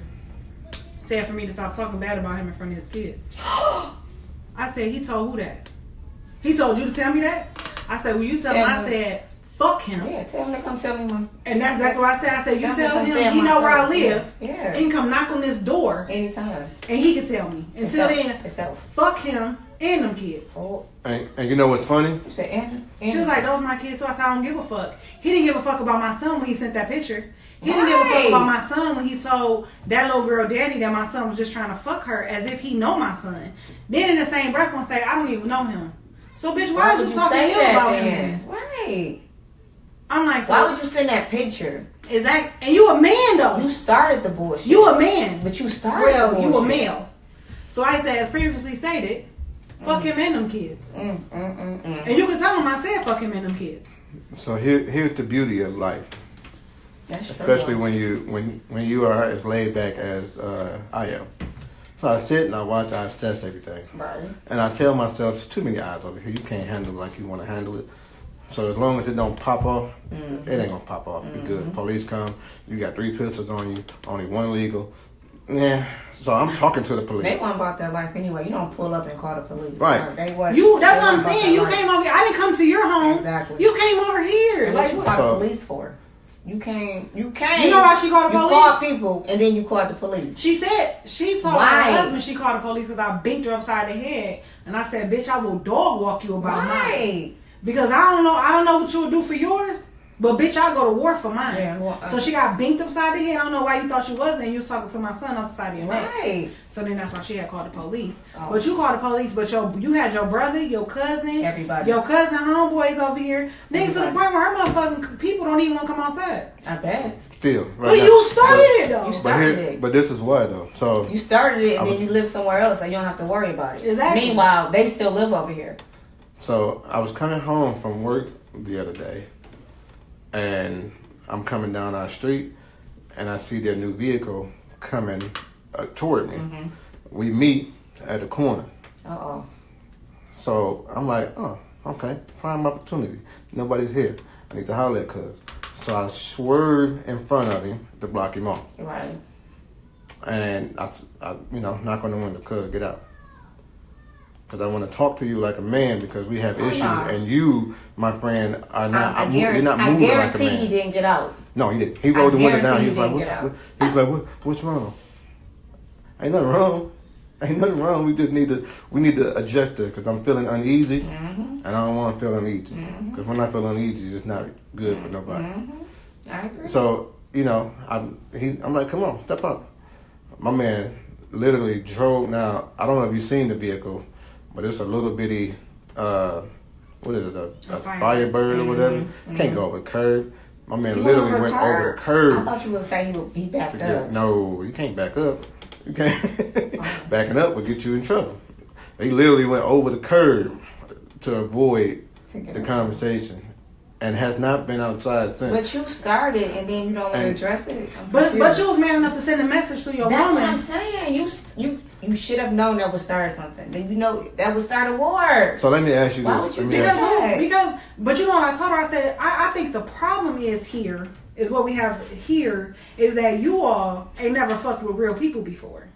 said for me to stop talking bad about him in front of his kids. I said, he told who that? He told you to tell me that? I said, well, you tell him. I said, fuck him. Yeah, tell him to come tell me my. And that's exactly what I said. I said, you tell him he know where I live. Yeah. He can come knock on this door. Anytime. And he can tell me. Until then, fuck him and them kids. Oh. And you know what's funny? You said, and she was like, those my kids, so I said, I don't give a fuck. He didn't give a fuck about my son when he sent that picture. He didn't give a fuck about my son when he told that little girl daddy that my son was just trying to fuck her as if he know my son. Then in the same breath gonna say, I don't even know him. So bitch, why would you talk to him about him? Right. I'm like, so, why would you send that picture? Exactly. And you a man though. You started the bullshit. You a man. But you started the bullshit. You a male. So I said, as previously stated, fuck him and them kids. And you can tell him I said fuck him and them kids. So here's the beauty of life. That's true. Especially when you are as laid back as I am. So I sit and I watch, I assess everything. Right. And I tell myself, there's too many eyes over here. You can't handle it like you want to handle it. So as long as it don't pop off, it ain't gonna pop off. Be good. Police come, you got 3 pistols on you, only 1 legal. Yeah. So I'm talking to the police. They weren't about that life anyway. You don't pull up and call the police. Right. They was. That's what I'm saying. You came over here. I didn't come to your home. Exactly. You came over here. What you called the police for? You came. You know why she called the police? You called people and then you called the police. She said she told her husband she called the police because I binked her upside the head, and I said, "Bitch, I will dog walk you about mine." Because I don't know what you'll do for yours, but bitch, I'll go to war for mine. Yeah, so she got binked upside the head. I don't know why you thought she was, and you was talking to my son upside your neck. Right. So then that's why she had called the police. Oh. But you called the police, but you had your brother, your cousin, everybody, your cousin, homeboys over here. Niggas to the point where her motherfucking people don't even want to come outside. I bet. Still, right. But you started it though. You started it. But this is why though. So you started it, and then you live somewhere else, so you don't have to worry about it. Exactly. Meanwhile, they still live over here. So I was coming home from work the other day, and I'm coming down our street, and I see their new vehicle coming toward me. Mm-hmm. We meet at the corner. Uh-oh. So I'm like, oh, okay, prime opportunity. Nobody's here. I need to holler at cuz. So I swerve in front of him to block him off. Right. And I knock on the window, cuz, get out. Because I want to talk to you like a man because we have issues. And you, my friend, are not, you're not moving like a man. I guarantee he didn't get out. No, he didn't. He rolled the window down. He was like, what's wrong? Ain't nothing wrong. Ain't nothing wrong. We need to adjust it because I'm feeling uneasy. And I don't want to feel uneasy. Because when I feel uneasy, it's not good for nobody. I agree. So, I'm like, come on, step up. My man literally drove. Now, I don't know if you've seen the vehicle, but it's a little bitty, what is it, a Firebird or whatever. Can't go over the curb. My man literally went over the curb. I thought you would say he backed up. No, you can't back up. You can't. Backing up will get you in trouble. He literally went over the curb to avoid the conversation. And has not been outside since. But you started, and then you don't want to address it. But you was man enough to send a message to your woman. That's what I'm saying. You should have known that would start something. That would start a war. So let me ask you this. Why would you do that? But you know what I told her? I said, I think the problem is what we have here, is that you all ain't never fucked with real people before.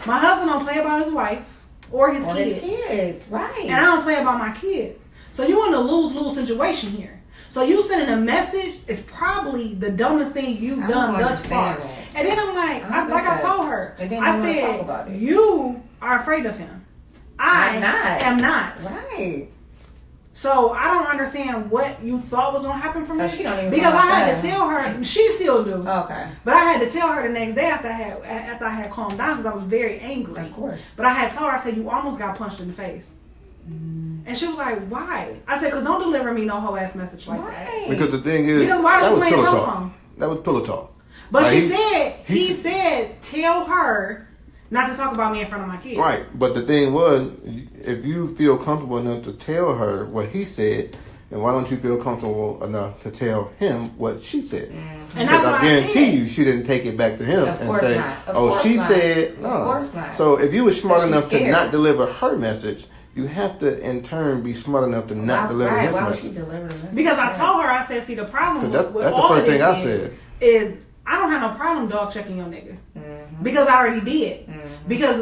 My husband don't play about his wife or his kids. Right. And I don't play about my kids. So you in a lose-lose situation here. So you sending a message is probably the dumbest thing you've done thus far. And then I'm like, I told her, I said, you are afraid of him. I am not. Right. So I don't understand what you thought was gonna happen for me. She don't even because I had to tell her. She still do. Okay. But I had to tell her the next day after I had calmed down because I was very angry. Of course. But I had told her, I said, you almost got punched in the face. And she was like, why? I said, because don't deliver me no whole ass message like that. Because the thing is, because why are you playing telephone? That was pillow talk. But he said, tell her not to talk about me in front of my kids. Right. But the thing was, if you feel comfortable enough to tell her what he said, And why don't you feel comfortable enough to tell him what she said? And Because that's what I guarantee you, she didn't take it back to him Of and course say, not. Of "Oh, course she not. said no." Of course not. So if you were smart But she's enough to scared. not deliver her message, you have to in turn be smart enough to not deliver Right, his why would message. she deliver the message? Because I told her, I said, see, the problem That's with the all first of this thing I said. is I don't have no problem dog checking your nigga. Because I already did. Because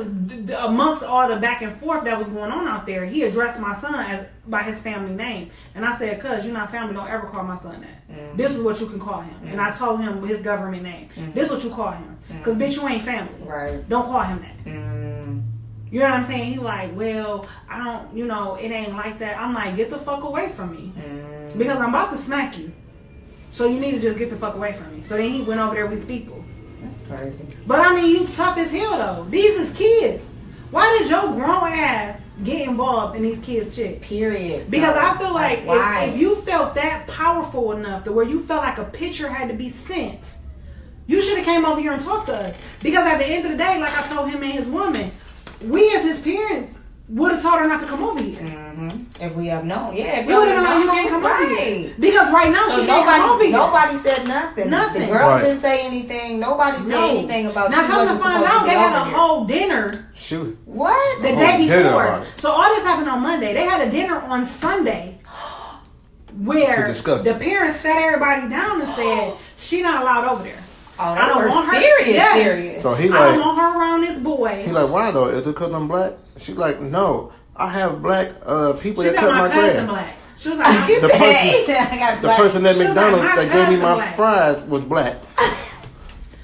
amongst all the back and forth that was going on out there, he addressed my son as by his family name. And I said, cuz, you're not family, don't ever call my son that. This is what you can call him. And I told him his government name. This is what you call him. Because, bitch, you ain't family. Right. Don't call him that. You know what I'm saying? He like, well, I don't, it ain't like that. I'm like, get the fuck away from me. Because I'm about to smack you. So you need to just get the fuck away from me. So then he went over there with people. That's crazy. But I mean, you tough as hell though. These is kids. Why did your grown ass get involved in these kids' shit? Period. Because I feel like why? if you felt that powerful enough to where you felt like a picture had to be sent, you should have came over here and talked to us. Because at the end of the day, like I told him and his woman, we as his parents would have told her not to come over here. If we have known, yeah. If We would have known you can't come over here. Because right now So she can't come over here. nobody said nothing. Nothing. The girls Right. didn't say anything. Nobody said anything about. Now she come to wasn't find supposed out, to be they had a over here. whole dinner Shoot. What? the Oh, day dinner before. about it. So all this happened on Monday. They had a dinner on Sunday where To discuss the it. parents sat everybody down and said she not allowed over there. Oh, I don't they were want her. serious. Yes. Serious. So he I don't like, want her around this boy. he like, why though? Is it because I'm black? She's like, no, I have black people She that said cut my my cousin grass. black. She was like, She The said, person- he said, I got The black. person at She was McDonald's like, my that gave me cousin my black. fries was black.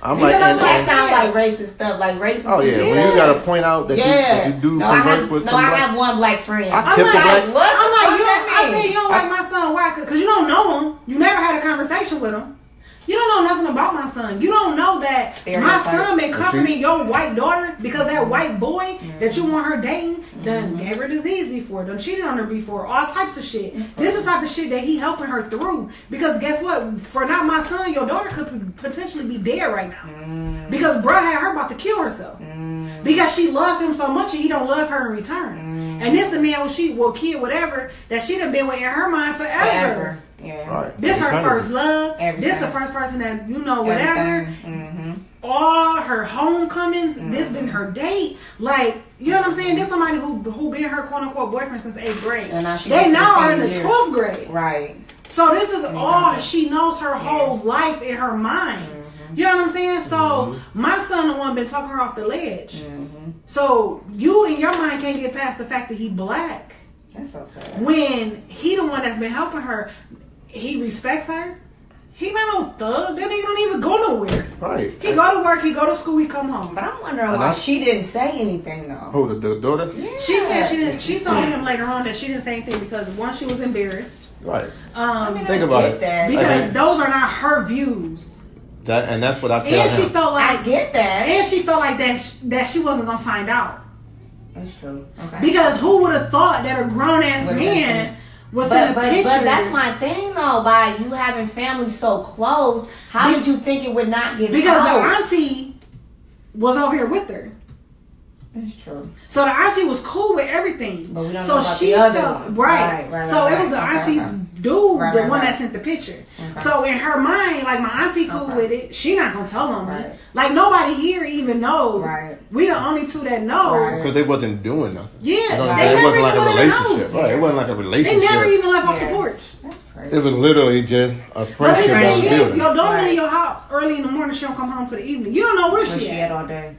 I'm Because like, that's That what sounds Yeah. like racist stuff. Like racist. oh yeah, people. when you gotta point out that, Yeah. you do no, I converse have, with no, some I black. have one black friend. I I'm tipped the like, black. What? I'm like, What you that don't, I mean? said you don't like my son. Why? Because you don't know him. You never had a conversation with him. You don't know nothing about my son. You don't know that Fair my enough, son been But comforting see- your white daughter because that white boy that you want her dating done gave her disease before, done cheated on her before, all types of shit. This is the type of shit that he helping her through. Because guess what? For not my son, your daughter could potentially be dead right now. Because bruh had her about to kill herself. Because she loved him so much and he don't love her in return. And this the man kid, whatever, that she done been with in her mind forever. Forever. Yeah. Right. This her Eternity. first love. Everything. This the first person that whatever. Everything. All her homecomings. This been her date. Like, you know what I'm saying? This somebody who been her quote unquote boyfriend since 8th grade. And now she They goes to now the are in the senior 12th grade. Right. So this is all she knows her whole life in her mind. You know what I'm saying? So my son the one been talking her off the ledge. So you in your mind can't get past the fact that he black. That's so sad. When he the one that's been helping her, he respects her. He not no thug. That nigga don't even go nowhere. Right. He go to work, he go to school, he come home. But I'm wondering And why I- she didn't say anything though. Who, the daughter? Yeah. She said she didn't. She told him later on that she didn't say anything because one, she was embarrassed. Right. I mean, Think I about get it. that. Because Okay. those are not her views. And that's what I tell And she him. felt I like get that. and she felt like that she wasn't gonna find out. That's true. Okay. Because who would have thought that a grown ass Would've man was But, in a but, picture? but that's my thing though. By you having family so close, how did you think it would not get because the out? auntie was over here with her. That's true. So the auntie was cool with everything. But we don't so know about she the other felt one. right. Right, so it was the right. auntie's Okay. dude, Right, the right, one right. that sent the picture. Okay. So in her mind, like my auntie cool Okay. with it, she not gonna tell on me. Right. Like nobody here even knows. Right. We the only two that know. Right. Because they wasn't doing nothing. Yeah, It they wasn't never like even a went in the relationship. house. Right. It wasn't like a They relationship. never even left off the Yeah. porch. That's crazy. It was literally just a But see, friendship the that was thing is, building. your daughter Right. in your house early in the morning, she don't come home to the evening. You don't know where Where she she at. at all day?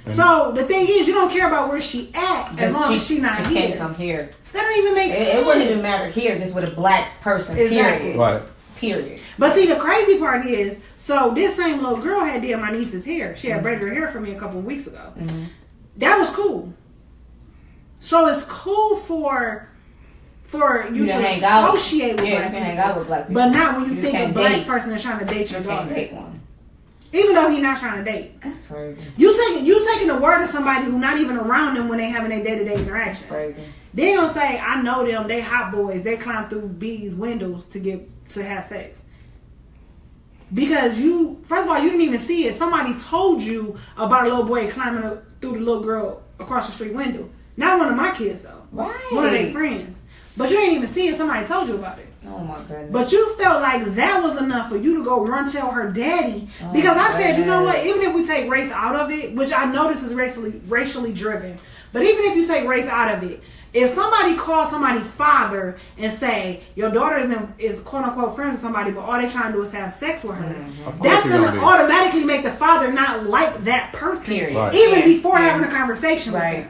So the thing is, you don't care about where she at as long as she not just here. can't come here. That don't even make sense. It wouldn't even matter here, just with a black person. Exactly. Period. Right. Period. But see, the crazy part is, so this same little girl had did my niece's hair. She had braided her hair for me a couple of weeks ago. That was cool. So it's cool for you to hang out. associate with Yeah, black you can hang people, out with black people. but not when you just think a can't black date. person is trying to date your Just can't daughter. date one. Even though he's not trying to date. That's crazy. You taking the word of somebody who not even around them when they having their day-to-day interaction. Crazy. They gonna say, I know them, they hot boys, they climb through these windows to have sex. Because first of all, you didn't even see it. Somebody told you about a little boy climbing up through the little girl across the street window. Not one of my kids though. Right. One of their friends. but you ain't even see it. Somebody told you about it. Oh my goodness. But you felt like that was enough for you to go run tell her daddy. Because I said, you know what? Even if we take race out of it, which I know this is racially driven, but even if you take race out of it, if somebody calls somebody father and say your daughter is quote unquote friends with somebody, but all they trying to do is have sex with her, that's gonna automatically make the father not like that person, even before having a conversation with them.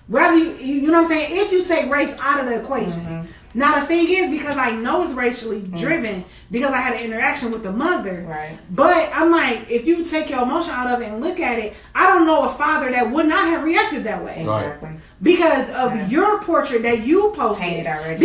Rather, you know what I'm saying? If you take race out of the equation. Now the thing is, because I know it's racially driven, because I had an interaction with the mother. Right. But I'm like, if you take your emotion out of it and look at it, I don't know a father that would not have reacted that way. Exactly. Because of your portrait that you posted. Painted already.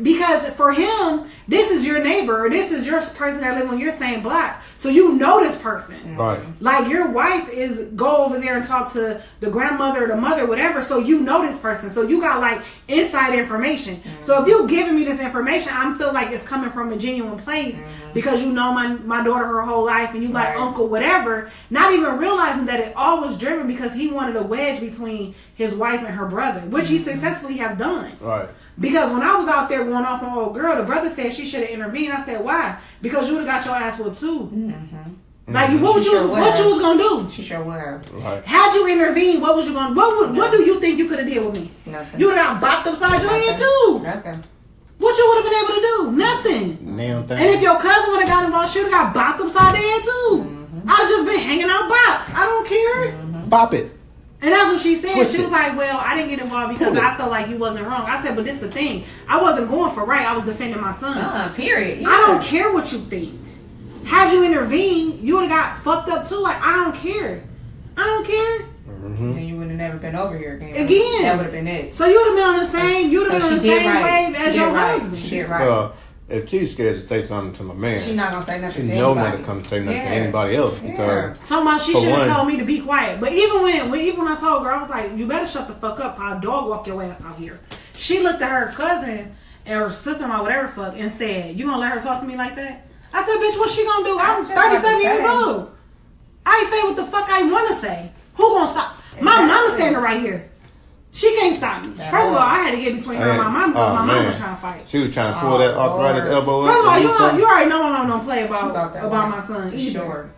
Because for him, this is your neighbor, or this is your person that live when you're saying black. So you know this person. Right. Like your wife is go over there and talk to the grandmother or the mother, whatever, so you know this person. So you got like inside information. So if you giving me this information, I feel like it's coming from a genuine place because you know my daughter her whole life and you like uncle whatever, not even realizing that it all was driven because he wanted a wedge between his wife and her brother, which he successfully have done. Right. Because when I was out there going off on old girl, the brother said she should have intervened. I said, why? Because you would have got your ass whooped too. Like, what you was gonna do? She sure would have. Right. Had you intervened, what was you gonna? What do you think you could have did with me? Nothing. You would have got bopped upside your head too. Nothing. What you would have been able to do? Nothing. Damn thing. And if your cousin would have got involved, she would have got bopped upside the head too. I'd have just been hanging out bops. I don't care. Bop it. And that's what she said. Twist she was it. like, well, I didn't get involved because I felt like you wasn't wrong. I said, but this is the thing. I wasn't going for right. I was defending my son. Period. Yeah. I don't care what you think. Had you intervened, you would have got fucked up too. Like, I don't care. I don't care. Then you would have never been over here again. That would have been it. So you would have been on the same. You would have been on the same wave as your husband. She did right. If she's scared to say something to my man, she's not gonna say nothing. She knows not to come say nothing to anybody else because. Talking about she should have told me to be quiet. But even when I told her, I was like, you better shut the fuck up. I'll dog walk your ass out here. She looked at her cousin and her sister-in-law, whatever the fuck, and said, you gonna let her talk to me like that? I said, bitch, what's she gonna do? I'm 37 years old. I ain't say what the fuck I want to say. Who gonna stop? My mama's standing right here. She can't stop me. First of all, I had to get between her and my mom because my mom was trying to fight. She was trying to pull that arthritic elbow. First of all, you already know my mom don't play about my son either. Sure.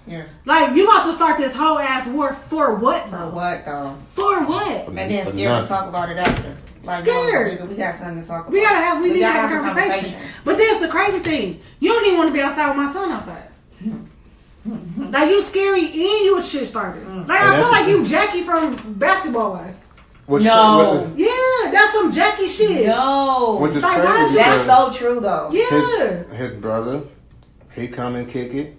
Yeah. Like, you about to start this whole ass war for what though? For what though? For what? And then scared to talk about it after. Like, scared. No, we got something to talk about. We need to have a conversation. But this is the crazy thing. You don't even want to be outside with my son outside. Like, you scary and you a shit starter. Like, I feel like you Jackie from Basketball Wives. Yeah, that's some Jackie shit. No. Which is like, crazy. That's so true though. Yeah. His brother, he come and kick it.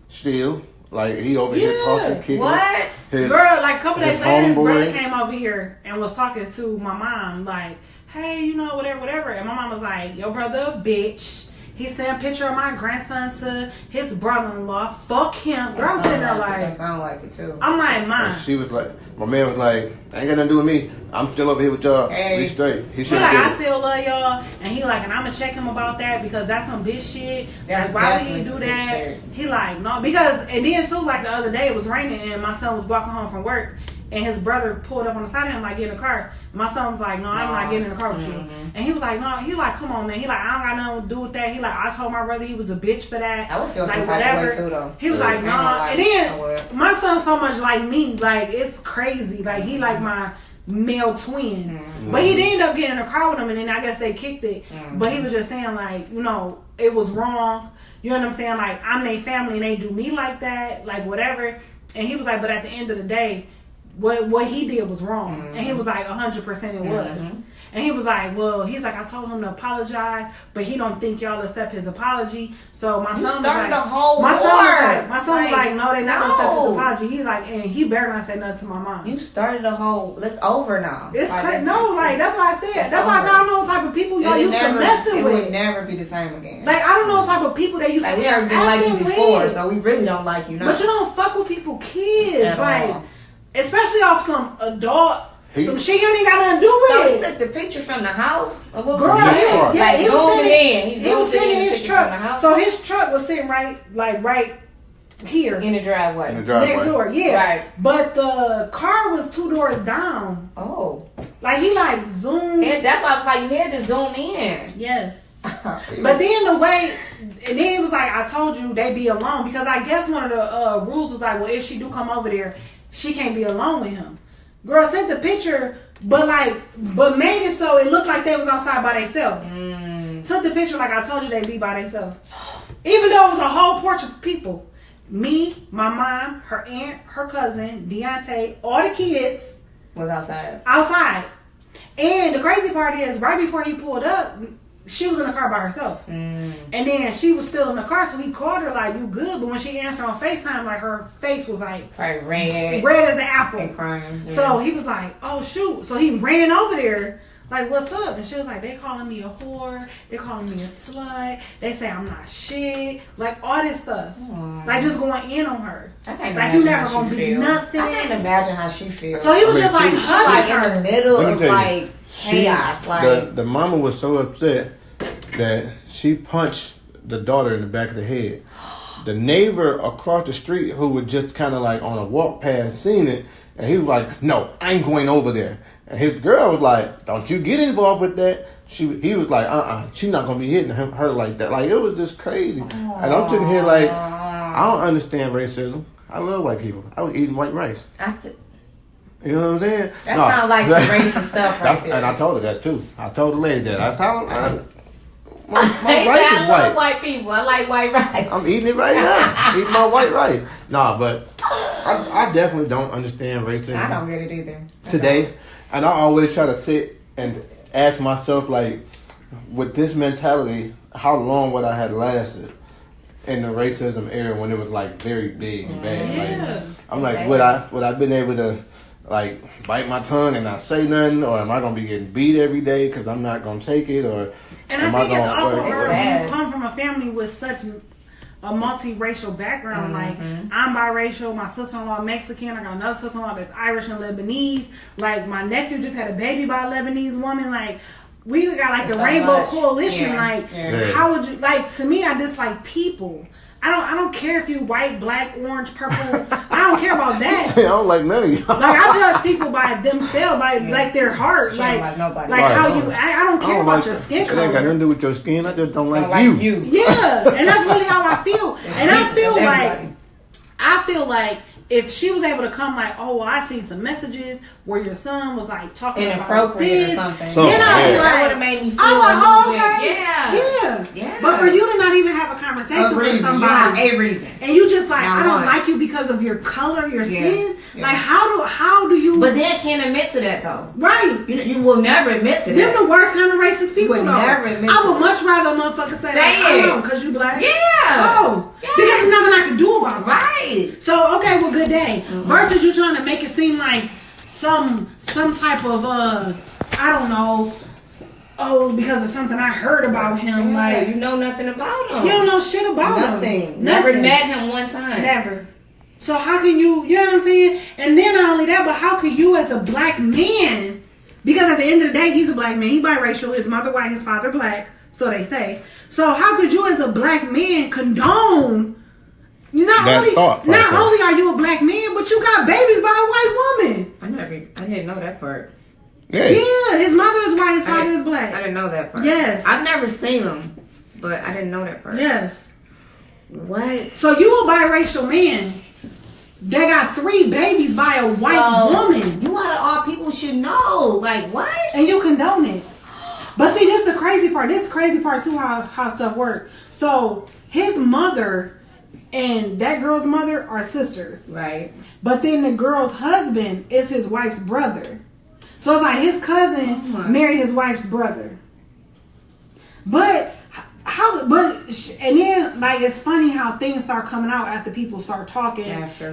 Still. Like, he over here talking, kicking. What? Girl, like a couple days later, his brother came over here and was talking to my mom, like, hey, you know, whatever. And my mom was like, your brother a bitch. He sent a picture of my grandson to his brother-in-law. Fuck him. Girl, sitting there like... That sound like it, too. I'm like, Mom. She was like... My man was like, ain't got nothing to do with me. I'm still over here with y'all. Hey. We straight. He like, I still love y'all. And he like, and I'm going to check him about that because that's some bitch shit. That's like, why would he do that? He like, no. Because, and then, too, like the other day, it was raining and my son was walking home from work. And his brother pulled up on the side of him, like, get in the car. And my son was like, no, I'm not getting in the car with you. And he was like, no. He like, come on, man. He like, I don't got nothing to do with that. He like, I told my brother he was a bitch for that. I would feel like, some type of way, too, though. He was like, no. And then, my son's so much like me. Like, it's crazy. Like, he like my male twin. But he did end up getting in the car with him, and then I guess they kicked it. But he was just saying, like, you know, it was wrong. You know what I'm saying? Like, I'm their family, and they do me like that. Like, whatever. And he was like, but at the end of the day, what he did was wrong. And he was like, 100% it was. And he was like, well, he's like, I told him to apologize, but he don't think y'all accept his apology. So my son was like, my son was like, no, they not gonna accept his apology. He's like, and he better not say nothing to my mom. You started a whole, it's over now. It's like, crazy. No, like, that's what I said. That's why I said, I don't know what type of people y'all used to messing with. It would never be the same again. Like, I don't know what type of people they used to we already didn't like you before, so we really don't like you now. But you don't fuck with people kids. Like, especially off some adult, some shit you ain't got nothing to do with. So he took the picture from the house? Or what girl, he was sitting in his truck. So his truck was sitting right here. In the driveway. Next door, yeah. Right. But the car was 2 doors down. Oh. Like, he, like, zoomed. And that's why I was like, you had to zoom in. Yes. But then the way, and then it was like, I told you they be alone. Because I guess one of the rules was like, well, if she do come over there, she can't be alone with him. Girl sent the picture, but made it so it looked like they was outside by themselves. Took the picture like I told you they be by themselves. Even though it was a whole porch of people. Me, my mom, her aunt, her cousin, Deontay, all the kids. Was outside. Outside. And the crazy part is, right before he pulled up, she was in the car by herself. And then she was still in the car, so he called her like, you good? But when she answered on FaceTime, like her face was like red as an apple. And crying. Yeah. So he was like, oh shoot. So he ran over there, like, what's up? And she was like, they calling me a whore. They calling me a slut. They say I'm not shit. Like, all this stuff. Like, just going in on her. I can't like, you never gonna be nothing. I can't imagine how she feels. So he was just like hugging her. In the middle of like chaos. Like the mama was so upset that she punched the daughter in the back of the head. The neighbor across the street who was just kind of like on a walk past seen it, and he was like, no, I ain't going over there. And his girl was like, don't you get involved with that. He was like, she's not going to be hitting her like that. Like, it was just crazy. And I'm sitting here like, I don't understand racism. I love white people. I was eating white rice. You know what I'm saying? That sounds like some racist stuff right there. And I told her that too. I told the lady that. I told her, my rice I is love white. white people. I like white rice. I'm eating it right now. Eating my white rice. Nah, but I definitely don't understand racism. I don't get it either. Today. And I always try to sit and ask myself, like, with this mentality, how long would I have lasted in the racism era when it was like very big and bad? Yeah. Like, I'm like, would I been able to like bite my tongue and not say nothing, or am I gonna be getting beat every day because I'm not gonna take it, or and I think it's also hard when you come from a family with such a multiracial background. Like, I'm biracial, my sister-in-law Mexican, I got another sister-in-law that's Irish and Lebanese. Like, my nephew just had a baby by a Lebanese woman. Like, we got like the Rainbow Coalition. How would you, like, to me, I dislike people. I don't care if you white, black, orange, purple. I don't care about that. I don't like none of y'all. Like, I judge people by themselves, by like their heart, like nobody. Like how you. I don't care about your skin color. It ain't got nothing to do with your skin. I just don't like you. Yeah, and that's really how I feel. And I feel like if she was able to come like, oh, well, I seen some messages where your son was like talking inappropriate about this, or something. Then I'd be like, that would have made me feel yeah. But for you to not even have a conversation with somebody, a reason, and you just like, I don't like you because of your color, your skin. Like, how do you? But then can't admit to that though, right? You will never admit to that. They're the worst kind of racist people. You would never admit. I would much rather a motherfucker say it because you black. Yeah. Oh, because there's nothing I can do about it. Right. So okay, well, good day. Versus you trying to make it seem like some type of I don't know. Oh, because of something I heard about him. Like, you know nothing about him. You don't know shit about him. Nothing. Never met him one time. Never. So how can you know what I'm saying? And then not only that, but how could you as a black man, because at the end of the day, he's a black man, he's biracial, his mother white, his father black, so they say. So how could you as a black man condone not only are you a black man, but you got babies by a white woman? I didn't know that part. Yeah, his mother is white, his father is black. I didn't know that part. Yes. I've never seen him, but I didn't know that part. Yes. What? So you a biracial man that got 3 babies by a white woman. You out of all people should know. Like, what? And you condone it. But see, this is the crazy part. This is the crazy part too, how stuff works. So his mother and that girl's mother are sisters. Right. But then the girl's husband is his wife's brother. So it's like his cousin married his wife's brother. And then like it's funny how things start coming out after people start talking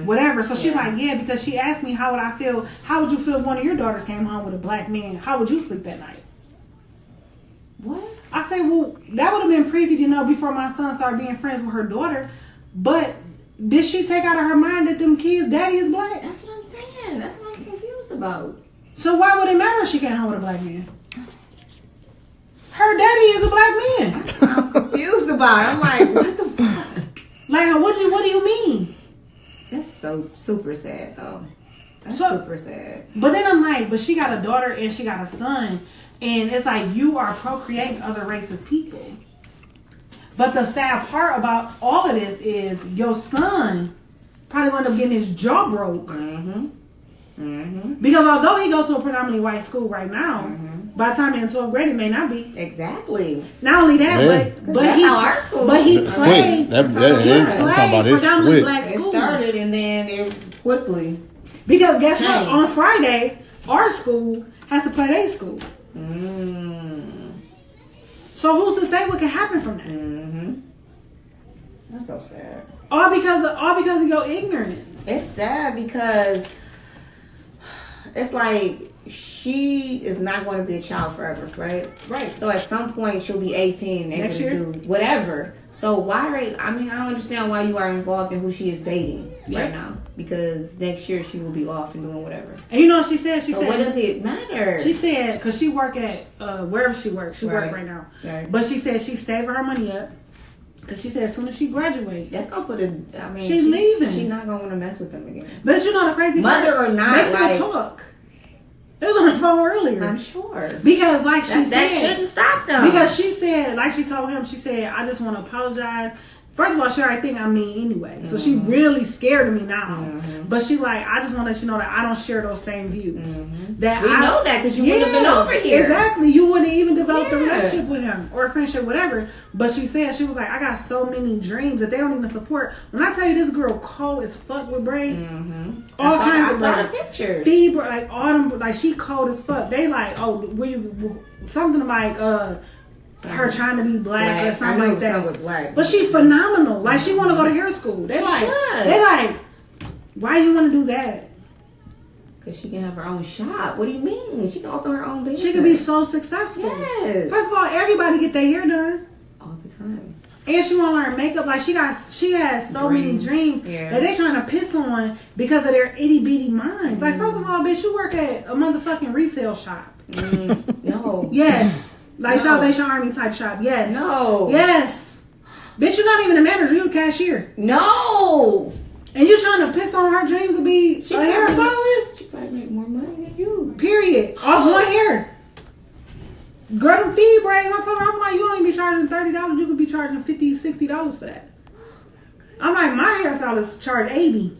whatever. So she's like, because she asked me how would I feel, how would you feel if one of your daughters came home with a black man? How would you sleep at night? What? I say, well, that would have been preview to know before my son started being friends with her daughter. But did she take out of her mind that them kids' daddy is black? That's what I'm saying. That's what I'm confused about. So why would it matter if she came home with a black man? Her daddy is a black man. I'm confused about it. I'm like, what the fuck? Like, what do you mean? So super sad though. That's super sad. But then I'm like, but she got a daughter and she got a son, and it's like you are procreating other racist people. But the sad part about all of this is your son probably wound up getting his jaw broke. Because although he goes to a predominantly white school right now, by the time he's in 12th grade, it may not be. Exactly. Not only that, but that's how our school. But he played. That predominantly black It school. started and then it quickly. Because guess what? changed. On Friday, our school has to play their school. So who's to say what can happen from that? That's so sad. All because of your ignorance. It's sad because it's like she is not going to be a child forever, right? Right. So at some point she'll be 18 and Next able to year? do whatever. So why? I mean, I don't understand why you are involved in who she is dating right now. Because next year she will be off and doing whatever. And you know what she said? She said, what does it matter? She said, because she work at wherever she works. She work right now. Right. But she said she's saving her money up. Because she said as soon as she graduates, That's gonna put a. I mean, she's leaving. She's not gonna want to mess with them again. But you know the crazy Mother part? or not, they still like- talk. It was on the phone earlier. I'm sure. Because like she That said, shouldn't stop them. because she said, like she told him, she said, I just want to apologize. First of all, she already think I'm mean anyway. So she really scared of me now. But she like, I just want to let you know that I don't share those same views. That We know that because you wouldn't have been over here. Exactly. You wouldn't even develop a Yeah. relationship with him or a friendship, whatever. But she said, she was like, I got so many dreams that they don't even support. When I tell you this girl cold as fuck with braids, all kinds of I saw the braids. pictures. Fever, like all them, like she cold as fuck. They like, oh, will you something like her trying to be black or something like that. With black. But she phenomenal. Like she want to go to hair school. They like, why you want to do that? Because she can have her own shop. What do you mean? She can open her own business. She could be so successful. Yes. First of all, everybody get their hair done. all the time. And she want to learn makeup. Like she has so many dreams that they trying to piss on because of their itty bitty minds. Like first of all, bitch, you work at a motherfucking resale shop. No. Yes. Like No. Salvation Army type shop. Yes. No. Yes. Bitch, you're not even a manager. You a cashier. No. And you trying to piss on her dreams to be a hairstylist? She probably make more money than you. Period. Off one hair. Girl, them feed braids. I told her, I'm like, you don't even be charging $30. You could be charging $50, $60 for that. I'm like, my hairstylist charge $80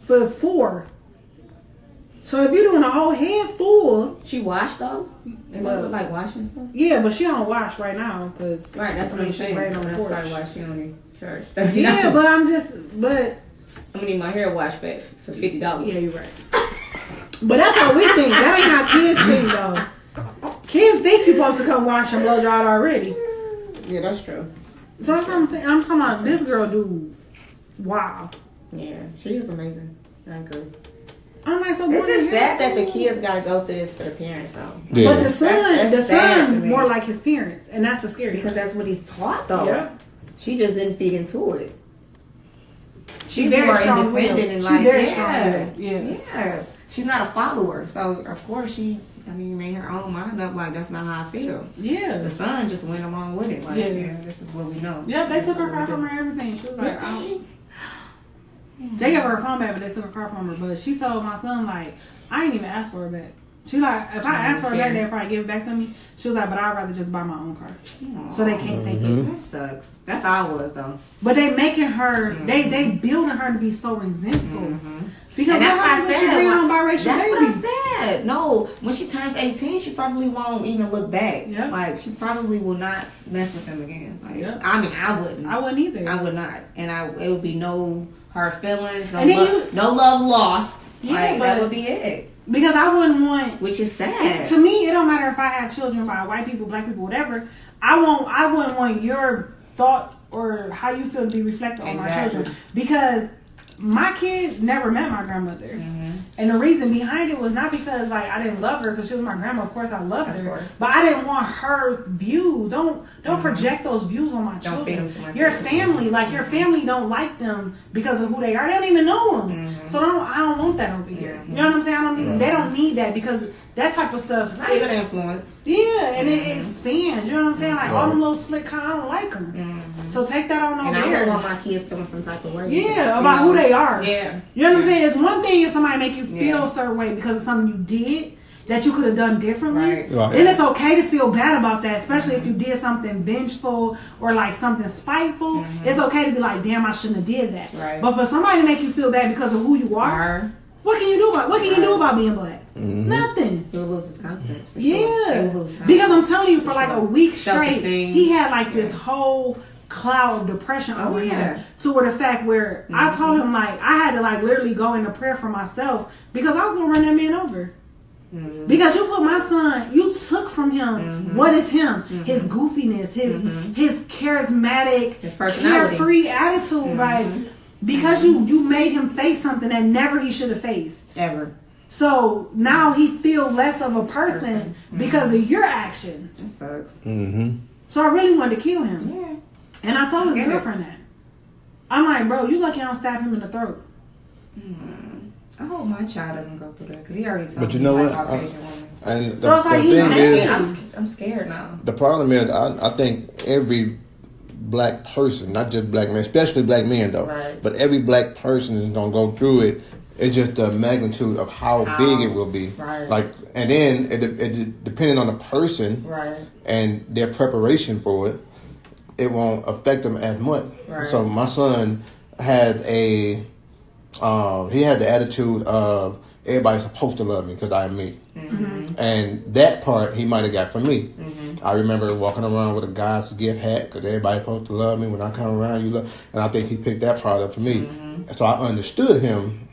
for 4. So if you're doing a whole head full, She washed though? They look like washing stuff? yeah, but she don't wash right now because Right, that's what I'm saying. Right on the That's porch. probably why she only charged $30. Yeah, but I'm gonna need my hair washed back for $50. yeah, you're right. But that's what we think. That ain't how kids think though. Kids think you're supposed to come wash and blow dry already. Yeah, that's true. So that's what I'm saying. I'm talking about this girl, dude. Wow. Yeah, she is amazing. I agree. I'm like, so It's going just to sad that hair the school? kids gotta go through this for the parents though. But Yeah. the son, That's sad to me. more like his parents, and that's the scary. Because that's what he's taught though. Yeah. She just didn't feed into it. She's She's very more strong-willed. independent and She's like very yeah. strong-willed. Yeah. Yeah. She's not a follower. So of course she made her own mind up like that's not how I feel. Yeah. The son just went along with it. Like, Yeah. yeah, this is what we know. Yep, they took her car from her, everything. She was like, oh. They gave her a phone back, but they took her car from her. But she told my son, like, I ain't even ask for her back. She like, if I ask for her back, they'll probably give it back to me. She was like, but I'd rather just buy my own car. So they can't take it. That sucks. That's how I was though. But they making her, they building her to be so resentful. Because And that's what what I happens when she said. bring home biracial That's babies? what I said. No, when she turns 18, she probably won't even look back. Yep. Like she probably will not mess with him again. Like, Yep. I mean, I wouldn't. I wouldn't either. I would not, and it would be no hard feelings, no And then love, no love lost. Yeah, Like, but- that would be it. Because I wouldn't want. Which is sad. To me, it don't matter if I have children by white people, black people, whatever. I wouldn't want your thoughts or how you feel to be reflected on my Exactly. children. Because my kids never met my grandmother. And the reason behind it was not because like I didn't love her because she was my grandma. Of course I loved her. course. But I didn't want her views. Don't project those views on my Don't feed children. them to my Your kids. family, like your family don't like them because of who they are. They don't even know them. So I don't want that over here. You know what I'm saying? They don't need that because that type of stuff. Not a good influence. Yeah, and it expands. You know what I'm saying? Like all them little slick kind, I don't like them. So take that on over And I there. don't want my kids feeling some type of way. Yeah, about who they are. Yeah. You know what I'm saying? It's one thing if somebody make you feel a certain way because of something you did that you could have done differently. Right. Then it's okay to feel bad about that, especially if you did something vengeful or like something spiteful. It's okay to be like, damn, I shouldn't have did that. Right. But for somebody to make you feel bad because of who you are, what can you do about being black? Nothing. He would lose his confidence. For Yeah. sure. He would lose confidence. Because I'm telling you, for like a week straight, Self-esteem. he had like this whole cloud of depression over him. To where the fact where I told him like I had to like literally go into prayer for myself because I was gonna run that man over. Because you put my son, you took from him what is him, his goofiness, his charismatic, his personality, carefree attitude, right? Because you made him face something that never he should have faced ever. So now he feel less of a person because of your actions. That sucks. So I really wanted to kill him. Yeah. And I told his girlfriend that. I'm like, bro, you lucky I don't stab him in the throat. I hope my child doesn't go through that because he already told me. But you know what? Caucasian woman. And So it's like he thing is, I'm scared now. the problem is, I think every black person, not just black men, especially black men though, but every black person is gonna go through it. It's just the magnitude of how big it will be. Right. Like, and then it depending on the person and their preparation for it, it won't affect them as much. Right. So my son had he had the attitude of everybody's supposed to love me because I am me. And that part he might have got from me. I remember walking around with a God's gift hat because everybody's supposed to love me. When I come around, you love. And I think he picked that part up for me. So I understood him,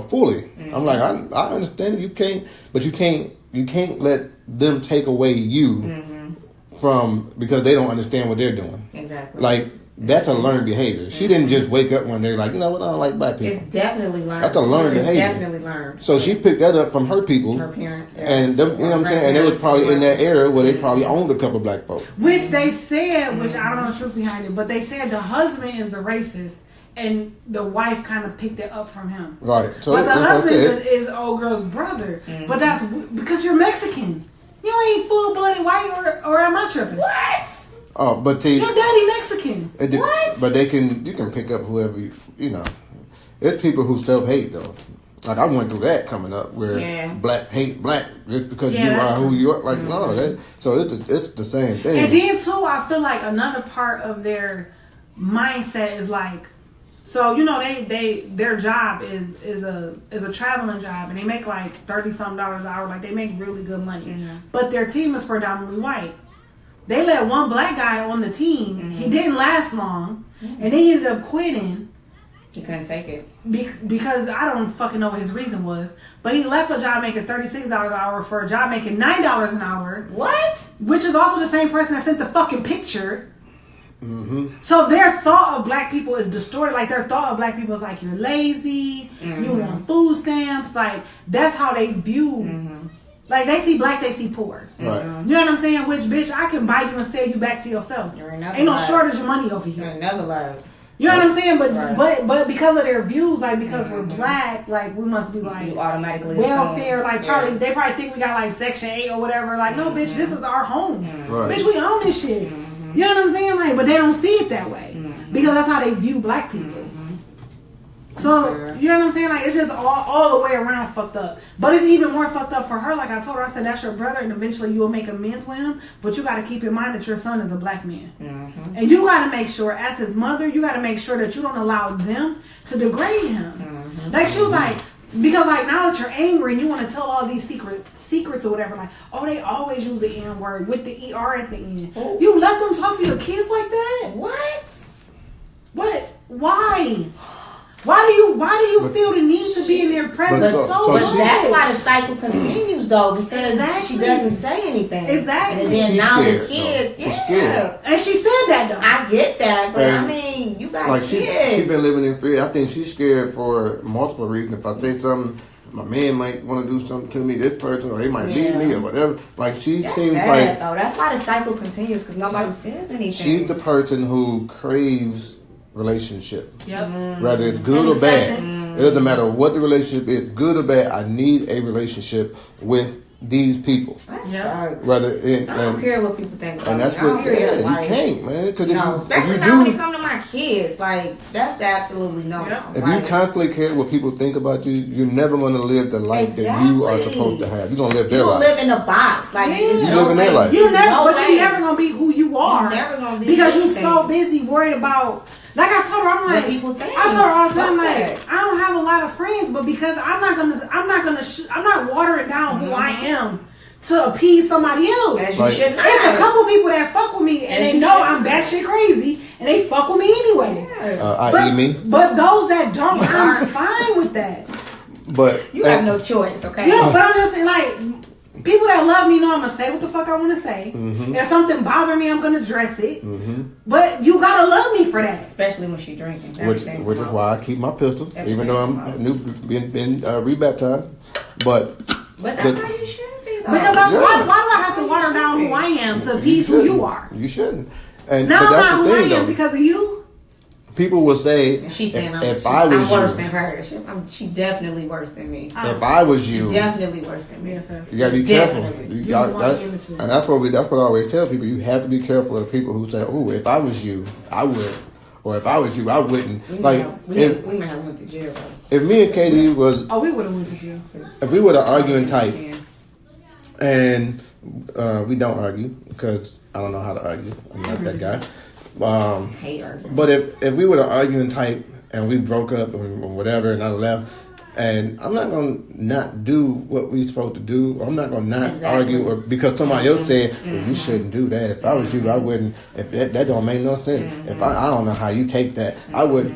fully. I'm like, I understand you can't, but you can't let them take away you from because they don't understand what they're doing. Exactly. Like, that's a learned behavior. She didn't just wake up one day like, you know what, I don't like black people. It's definitely learned. That's a learned behavior. It's definitely learned. So she picked that up from her people. Her parents. And them, you know what I'm saying? And they was probably in that era where they probably owned a couple black folks. Which they said, which I don't know the truth behind it, but they said the husband is the racist and the wife kind of picked it up from him. Right. So but the husband is old girl's brother. But that's because you're Mexican. You ain't full-blooded white or am I tripping? What? Oh, but your daddy Mexican. What? But you can pick up whoever you know. It's people who self-hate though. Like I went through that coming up where black hate black just because you are who you are. Like no, so it's the same thing. And then too, I feel like another part of their mindset is like, so their job is a traveling job and they make like $30-something an hour. Like they make really good money, but their team is predominantly white. They let one black guy on the team. He didn't last long, and they ended up quitting. He couldn't take it because I don't fucking know what his reason was. But he left a job making $36 an hour for a job making $9 an hour. What? Which is also the same person that sent the fucking picture. So their thought of black people is distorted. Like their thought of black people is like you're lazy, you want food stamps. Like that's how they view. Like they see black, they see poor. Right. You know what I'm saying? Which bitch, I can buy you and sell you back to yourself. Ain't no shortage of money over here. You're another love. You know what I'm saying? But because of their views, like because we're black, like we must be like you automatically welfare. Like they probably think we got like Section 8 or whatever. Like no, bitch, this is our home. Right. Bitch, we own this shit. You know what I'm saying? Like, but they don't see it that way because that's how they view black people. So, you know what I'm saying? Like, it's just all the way around fucked up. But it's even more fucked up for her. Like I told her, I said, that's your brother, and eventually you'll make amends with him. But you got to keep in mind that your son is a black man. And you got to make sure, as his mother, you got to make sure that you don't allow them to degrade him. Like, she was like, because, like, now that you're angry and you want to tell all these secrets or whatever, like, oh, they always use the N word with the ER at the end. You let them talk to your kids like that? What? Why? Why do you feel the need to be in their presence but that's why the cycle continues though, because she doesn't say anything. Exactly. And then now the kids, she's scared. And she said that though. I get that, but I mean, you got kids. She's been living in fear. I think she's scared for multiple reasons. If I say something, my man might want to do something to me, this person, or they might leave me or whatever. Like she seems like though. That's why the cycle continues because nobody says anything. She's the person who craves relationship. Yep. Whether it's good or bad. It doesn't matter what the relationship is, good or bad. I need a relationship with these people. That sucks. Rather, I don't care what people think about and that's me. I don't what care, you like, can't, man. Because especially if you now when do, it comes to my kids, like that's the absolutely no. if you constantly care what people think about you, you're never going to live the life that you are supposed to have. You're going to live their life. You live in a box, like you live in their life. You're never going to be who you are. You're never going to be because you're so busy worried about. Like I told her, I'm like, people think. I told her all the time, like, I don't have a lot of friends, but because I'm not watering down who I am to appease somebody else. As you should not. It's a couple people that fuck with me and they know I'm batshit crazy and they fuck with me anyway. I.e. me. But those that don't, I'm fine with that. But you have no choice, okay? Yeah, but I'm just saying, like, people that love me know I'm gonna say what the fuck I want to say. If something bothers me, I'm gonna address it. But you gotta love me for that, especially when she's drinking. Which is why I keep my pistol, even though I'm been rebaptized. But that's how you should be, though. Because why do I have to water down who I am to appease who you are? You shouldn't. And now but that's I'm the not thing, who I am though. because of you. People will say, I'm worse than her. She definitely worse than me. If I was you, definitely worse than me. You gotta be careful. And that's what I always tell people. You have to be careful of people who say, "Oh, if I was you, I would," or "If I was you, I wouldn't." We might have went to jail. If me and Katie was, we would have went to jail. If we were the arguing type, and we don't argue because I don't know how to argue. I'm not that guy. But if we were the arguing type and we broke up and whatever and I left, and I'm not gonna not do what we supposed to do, or I'm not gonna not argue, or because somebody else said, well, you shouldn't do that. If I was you, I wouldn't. If that don't make no sense. If I don't know how you take that, I would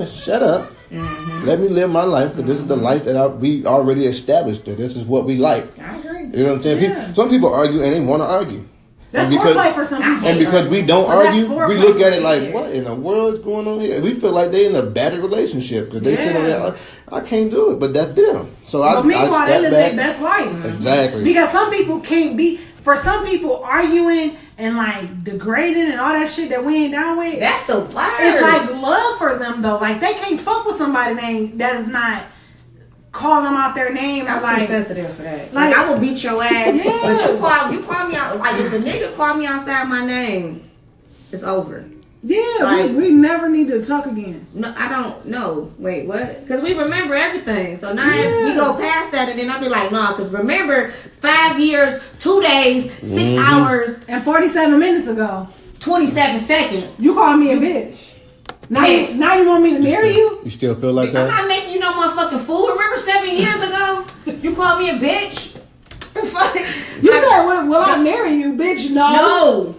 shut up. Let me live my life, because this is the life that we already established. That this is what we like. I agree. You know what I'm saying? Yeah. Some people argue and they want to argue. That's foreplay for some people. And because we don't argue, we look at it like, what in the world is going on here? We feel like they're in a bad relationship because they tell them, I can't do it, but that's them. So but meanwhile, they live their best life. Exactly. Because some people can't be. For some people, arguing and like degrading and all that shit that we ain't down with. That's the word. It's like love for them though. Like they can't fuck with somebody that is not calling them out their name. I'm like, too sensitive for that. Like I will beat your ass. But you call me out. Like if a nigga call me outside my name, it's over. Yeah, like, we never need to talk again. No, I don't know. Wait, what? Because we remember everything. So now if we go past that, and then I'll be like, nah. Because remember, 5 years, 2 days, 6 hours, and 47 minutes ago, 27 seconds. You called me a bitch. Now you want me to marry you? You still feel like that? I'm not making you no motherfucking fool. Remember 7 years ago? You called me a bitch? The fuck? You said, will I marry you, bitch? No.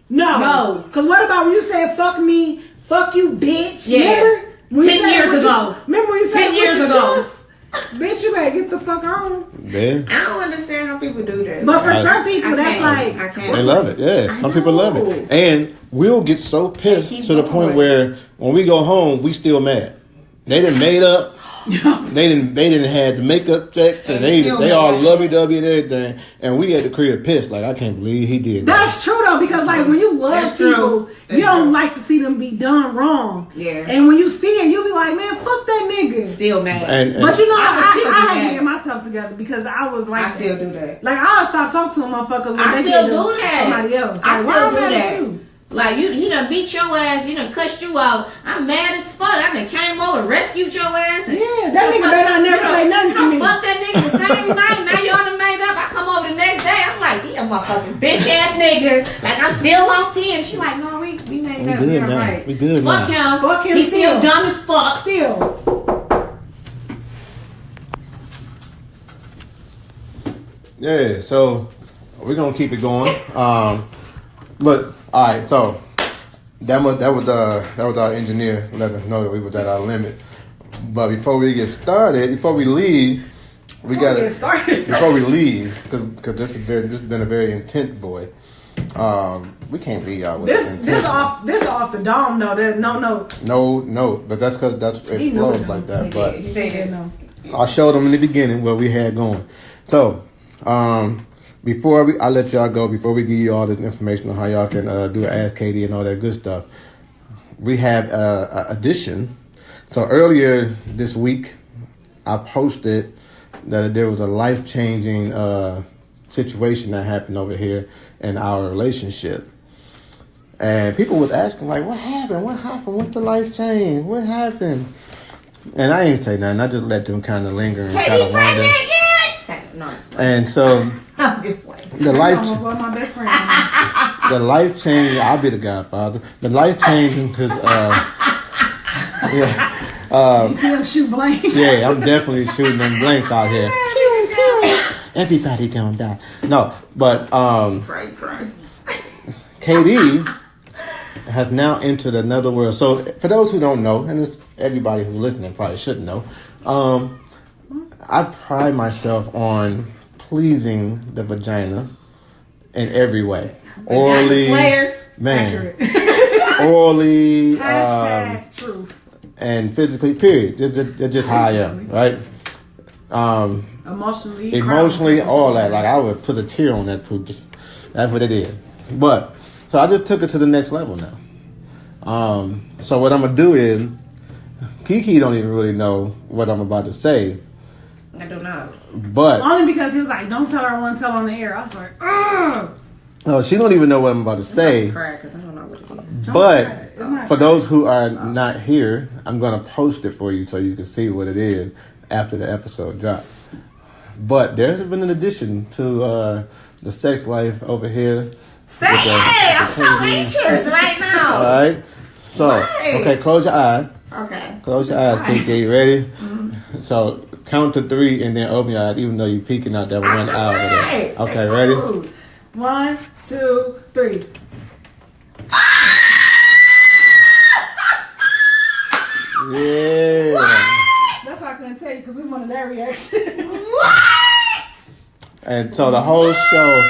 No. Because what about when you said, fuck me, fuck you, bitch? Yeah. Remember? 10 years ago. Remember when you said 10 years ago. Bitch, you better get the fuck on. Yeah. I don't understand how people do that. But for some people, that's like... I can't. They love it, yeah. Some people love it. And we'll get so pissed to the point where when we go home, we still mad. They done made up. They didn't have the makeup sex, and they all lovey-dovey and everything, and we at the crib pissed like I can't believe he did that. That's true though, because like when you love people, you don't like to see them be done wrong. Yeah. And when you see it, you be like, man, fuck that nigga. Still mad. But you know, I had to get myself together because I was like, I still do that. Like I'll stop talking to motherfuckers when I they still get do that. Somebody else. I like, still do that. Like he done beat your ass, he done cussed you out. I'm mad as fuck. I done came over, rescued your ass. And that nigga better not never say nothing to me. Fuck that nigga the same night. Now y'all done made up. I come over the next day. I'm like, he a motherfucking bitch ass nigga. Like I'm still on 10. She like, no, we made up. Good We're now. right. We good fuck now. him. Fuck him. He's still dumb as fuck. Still. Yeah. So we're gonna keep it going. But all right, so that was our engineer letting us know that we was at our limit. But before we get started, before we leave, before we leave, because this has been a very intense boy. We can't leave y'all with this off the dome though. There's no notes. No, but that's because it flows like that. But he said no. I showed them in the beginning what we had going. So before I let y'all go, before we give you all this information on how y'all can do an Ask Katie and all that good stuff, we have an addition. So earlier this week, I posted that there was a life-changing situation that happened over here in our relationship. And people was asking, like, what happened? What happened? What's the life change? What happened? And I ain't say nothing. I just let them kind of linger and kind of wonder. No, and so, I'm just playing. The life, my best friend. the life changing. I'll be the godfather. The life changing because, DTM shoot blanks. Yeah, I'm definitely shooting them blanks out here. Everybody gonna die. No, but Cry. KD has now entered another world. So for those who don't know, and it's everybody who's listening probably should know, I pride myself on pleasing the vagina in every way. Orally, man, orally, truth, and physically. Period. Just how I am, right? Emotionally, all that. Like I would put a tear on that poop. That's what it is. But so I just took it to the next level now. So what I'm gonna do is, Kiki don't even really know what I'm about to say. I don't know. But only because he was like, "Don't tell her I want to tell on the air." I was like, "Ugh." No, she don't even know what I'm about to say. Because I don't know what it is. But for those who are not here, I'm gonna post it for you so you can see what it is after the episode drops. But there's been an addition to the sex life over here. Say it! I'm so anxious right now. All right. So, okay, close your eyes. Okay. Close your eyes, Kiki. You ready? Mm-hmm. So, count to 3 and then open your eyes, even though you're peeking out that one eye over there. Okay, ready? 1, 2, 3. Yeah. That's why I couldn't tell you because we wanted that reaction. What? And so the whole show,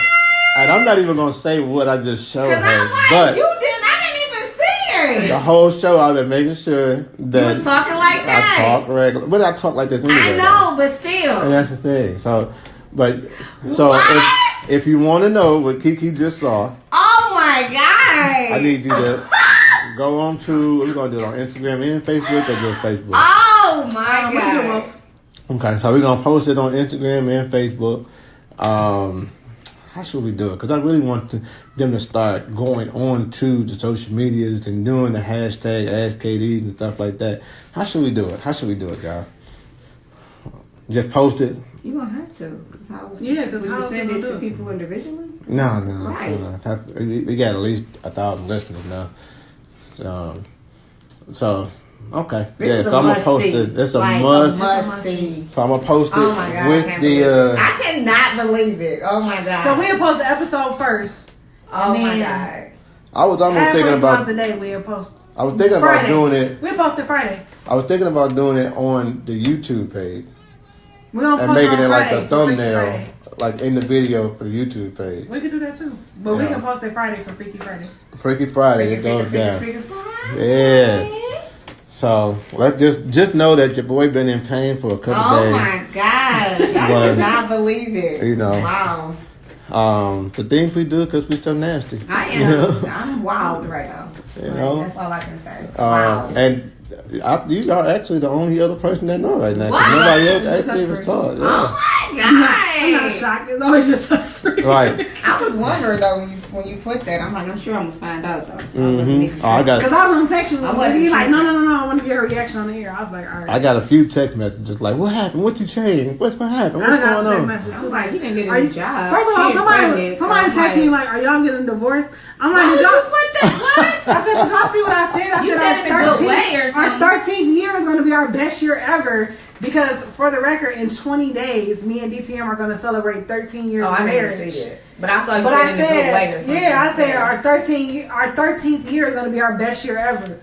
and I'm not even gonna say what I just showed her, but you didn't. I didn't even see her. The whole show, I've been making sure that you was talking like that. I talk regular, but I talk like this anyway. I know, but still. And that's the thing. So if you want to know what Kiki just saw, oh my god! I need you to go on to. We're gonna do it on Instagram and Facebook, or just Facebook. Oh my god! Okay, so we're gonna post it on Instagram and Facebook. How should we do it? Because I really want them to start going on to the social medias and doing the hashtag AskKD and stuff like that. How should we do it? How should we do it, y'all? Just post it? You don't have to. Because we send it to people individually? No. Right. We got at least 1,000 listeners now. So okay. This so I'm gonna post it. It's a must see. So I'm gonna post it with the. I cannot believe it. Oh my god. So we'll post the episode first. Oh my god. I was almost thinking about the day we'll post. I was thinking about doing it. We'll post it Friday. I was thinking about doing it on the YouTube page. We're gonna and post making it like Friday, a thumbnail, like in the video for the YouTube page. We could do that too, but we can post it Friday for Freaky Friday. Freaky Friday, it goes down. Freaky Friday. Yeah. So let's just know that your boy been in pain for a couple days. Oh my god! I cannot believe it. You know. Wow. The things we do because we so nasty. I am. I'm wild right now. You know. That's all I can say. Wow. And you are actually the only other person that know right now. What? Nobody else actually even saw it. Yeah. Oh my god! I'm not shocked. It's always just us three. Right. I was wondering though when you put that. I'm like, I'm sure I'm gonna find out though. So I got. Because I was on text you. He's like, no. I want to get a reaction on the air. I was like, all right. I got a few text messages like, what happened? What you changed? What happened? What's going on? Text messages too. Like, he didn't get a new job. First of all, somebody texted me like, are y'all getting divorced? I'm like, did y'all put that? What? I said, did y'all see what I said? I said it in a good way or something. Our 13th year is going to be our best year ever because, for the record, in 20 days, me and DTM are going to celebrate 13 years of marriage. I never see it. But I saw you said it in a good way or something. Yeah, I said our 13th year is going to be our best year ever.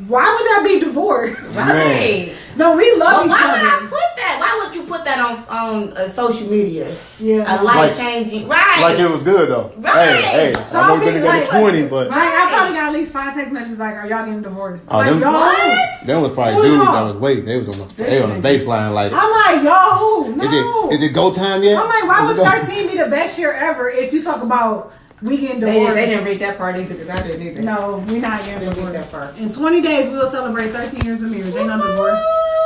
Why would that be divorce? Right. No, we love each other. Why would I put that? Why would you put that on social media? Yeah. A life changing. Right. Like it was good though. Right. Hey, so I know we're gonna get 20, but I probably got at least 5 text messages like, are y'all getting divorced? Oh, I'm like, y'all. Them was probably dudes that was waiting. They was on the baseline like. I'm like, y'all who? No. Is it go time yet? I'm like, why would 13 be the best year ever if you talk about we getting divorced? They didn't read that part either because I didn't either. No, we're not getting divorced. That part. In 20 days, we'll celebrate 13 years of marriage. Ain't no divorce.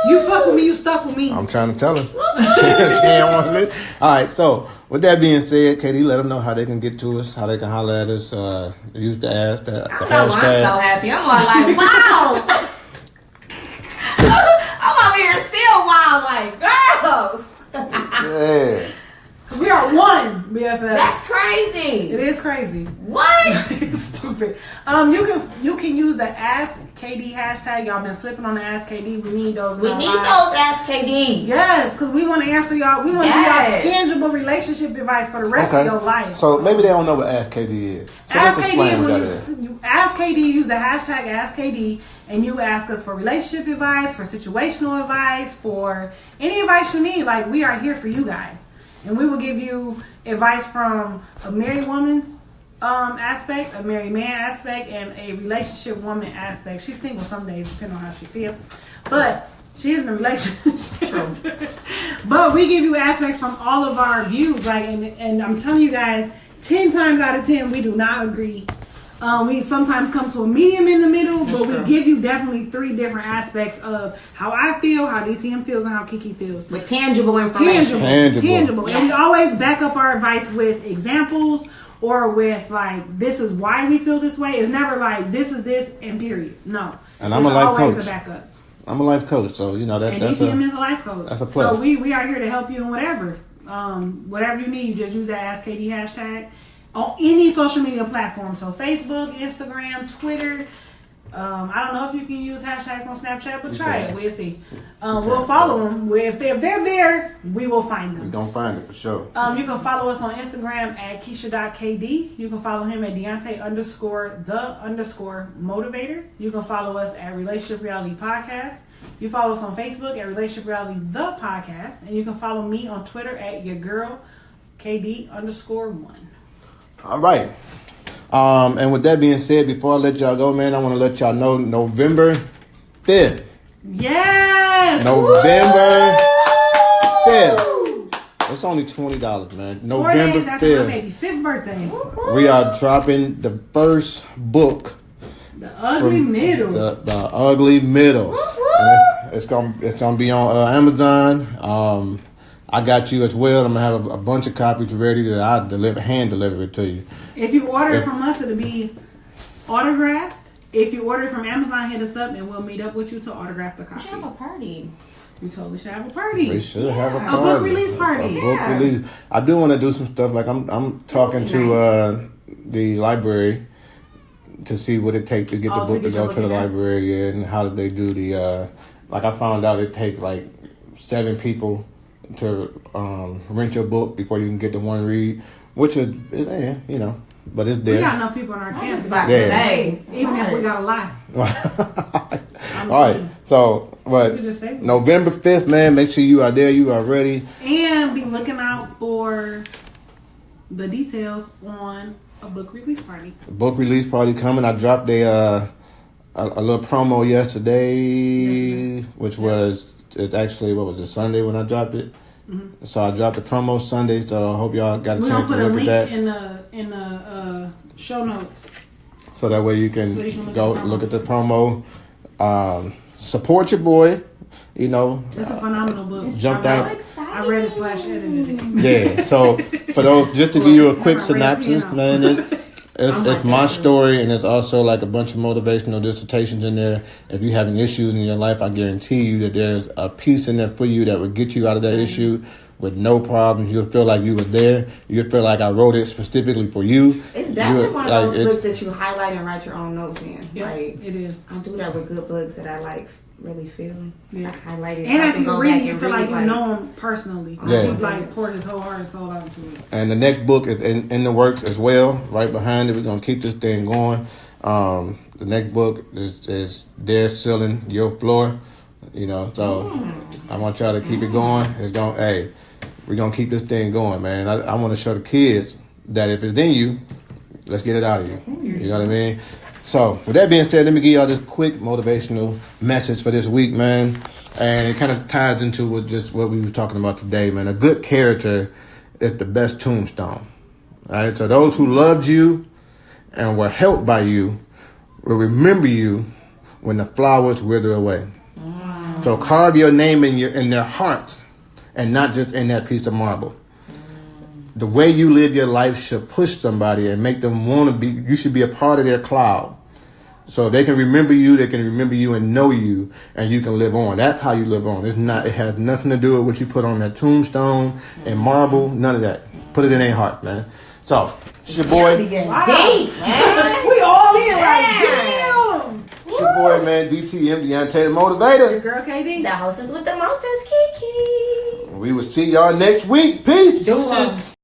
You fuck with me, you stuck with me. I'm trying to tell her. Well, Can't want to listen. All right, so with that being said, Katie, let them know how they can get to us, how they can holler at us. Use the hashtag. I'm so happy. I'm all like, wow. I'm over here still wild, like, girl. Yeah. We are one BFF. That's crazy. It is crazy. What? It's stupid. You can use the Ask KD hashtag. Y'all been slipping on the Ask KD. We need those. We need those Ask KD. Yes, because we want to answer y'all. We want to give y'all tangible relationship advice for the rest of your life. So maybe they don't know what Ask KD is. So Ask KD is when you Ask KD. Use the hashtag Ask KD, and you ask us for relationship advice, for situational advice, for any advice you need. Like, we are here for you guys. And we will give you advice from a married woman's aspect, a married man aspect, and a relationship woman aspect. She's single some days, depending on how she feels. But she is in a relationship. But we give you aspects from all of our views. Like, and I'm telling you guys, 10 times out of 10, we do not agree. We sometimes come to a medium in the middle, but we give you definitely 3 different aspects of how I feel, how DTM feels, and how Kiki feels. With tangible information. Tangible. Yes. And we always back up our advice with examples or with, like, this is why we feel this way. It's never like, this is this and period. No. And I'm a life coach. Always a backup. I'm a life coach, so, you know, that's DTM is a life coach. That's a plus. So we are here to help you in whatever. Whatever you need, you just use that Ask KD hashtag. On any social media platform, so Facebook, Instagram, Twitter. I don't know if you can use hashtags on Snapchat, but try it. We'll see. We'll follow them. If they're there, we will find them. We're going to find it for sure. You can follow us on Instagram at Keisha.KD. You can follow him at Deontay_the_motivator. You can follow us at Relationship Reality Podcast. You follow us on Facebook at Relationship Reality The Podcast. And you can follow me on Twitter at your girl, KD_1. All right. And with that being said, before I let y'all go, man, I want to let y'all know November 5th. Yes! November 5th. It's only $20, man. November 4 days after my baby's 5th birthday. We are dropping the first book. The Ugly Middle. The Ugly Middle. It's gonna be on Amazon. I got you as well. I'm gonna have a bunch of copies ready that I hand deliver it to you. If you order from us, it'll be autographed. If you order from Amazon, hit us up and we'll meet up with you to autograph the copy. We should have a party. We totally should have a party. We should have a party. A book release party. A book release. I do want to do some stuff. Like I'm talking to the library to see what it takes to get the book to go to the library, and how did they do the like I found out it takes like 7 people to rent your book before you can get the one read, which is you know, but it's there. We got enough people on our campus. Even if we got a lot. All right, so but November 5th, man, make sure you are there, you are ready, and be looking out for the details on a book release party. Book release party coming. I dropped a little promo yesterday, which was. It's actually, what was it, Sunday when I dropped it? Mm-hmm. So I dropped the promo Sunday, so I hope y'all got a chance to look at that. We're going to put a link in the show notes. So that way you can go look at the promo. Support your boy, you know. It's a phenomenal book. I read it / edited it. Yeah, so for those, just to give you a quick synopsis, man, it's my story, and it's also like a bunch of motivational dissertations in there. If you're having issues in your life, I guarantee you that there's a piece in there for you that will get you out of that issue with no problems. You'll feel like you were there. You'll feel like I wrote it specifically for you. It's definitely one of those books that you highlight and write your own notes in. Yeah, like, it is. I do that with good books that I like. Really feeling. Yeah. I highlight it. And after you read it, you feel like you know him personally. Yeah. He like poured his whole heart and soul out to it. And the next book is in the works as well. Right behind it, we're gonna keep this thing going. The next book is They're Sealing Your Floor. You know, so I want y'all to keep it going. We're gonna keep this thing going, man. I want to show the kids that if it's in you, let's get it out of you. You know what I mean? So, with that being said, let me give y'all this quick motivational message for this week, man. And it kind of ties into what we were talking about today, man. A good character is the best tombstone. All right? So, those who loved you and were helped by you will remember you when the flowers wither away. So, carve your name in their hearts and not just in that piece of marble. The way you live your life should push somebody and make them want to be. You should be a part of their cloud, so they can remember you. They can remember you and know you, and you can live on. That's how you live on. It's not. It has nothing to do with what you put on that tombstone and marble. None of that. Put it in their heart, man. So it's your boy. Wow. Deep, man. We all in like damn. It's your boy, man. DTM, Deontay the Motivator. Your girl KD. The hostess with the mostest, Kiki. We will see y'all next week. Peace. Deuces.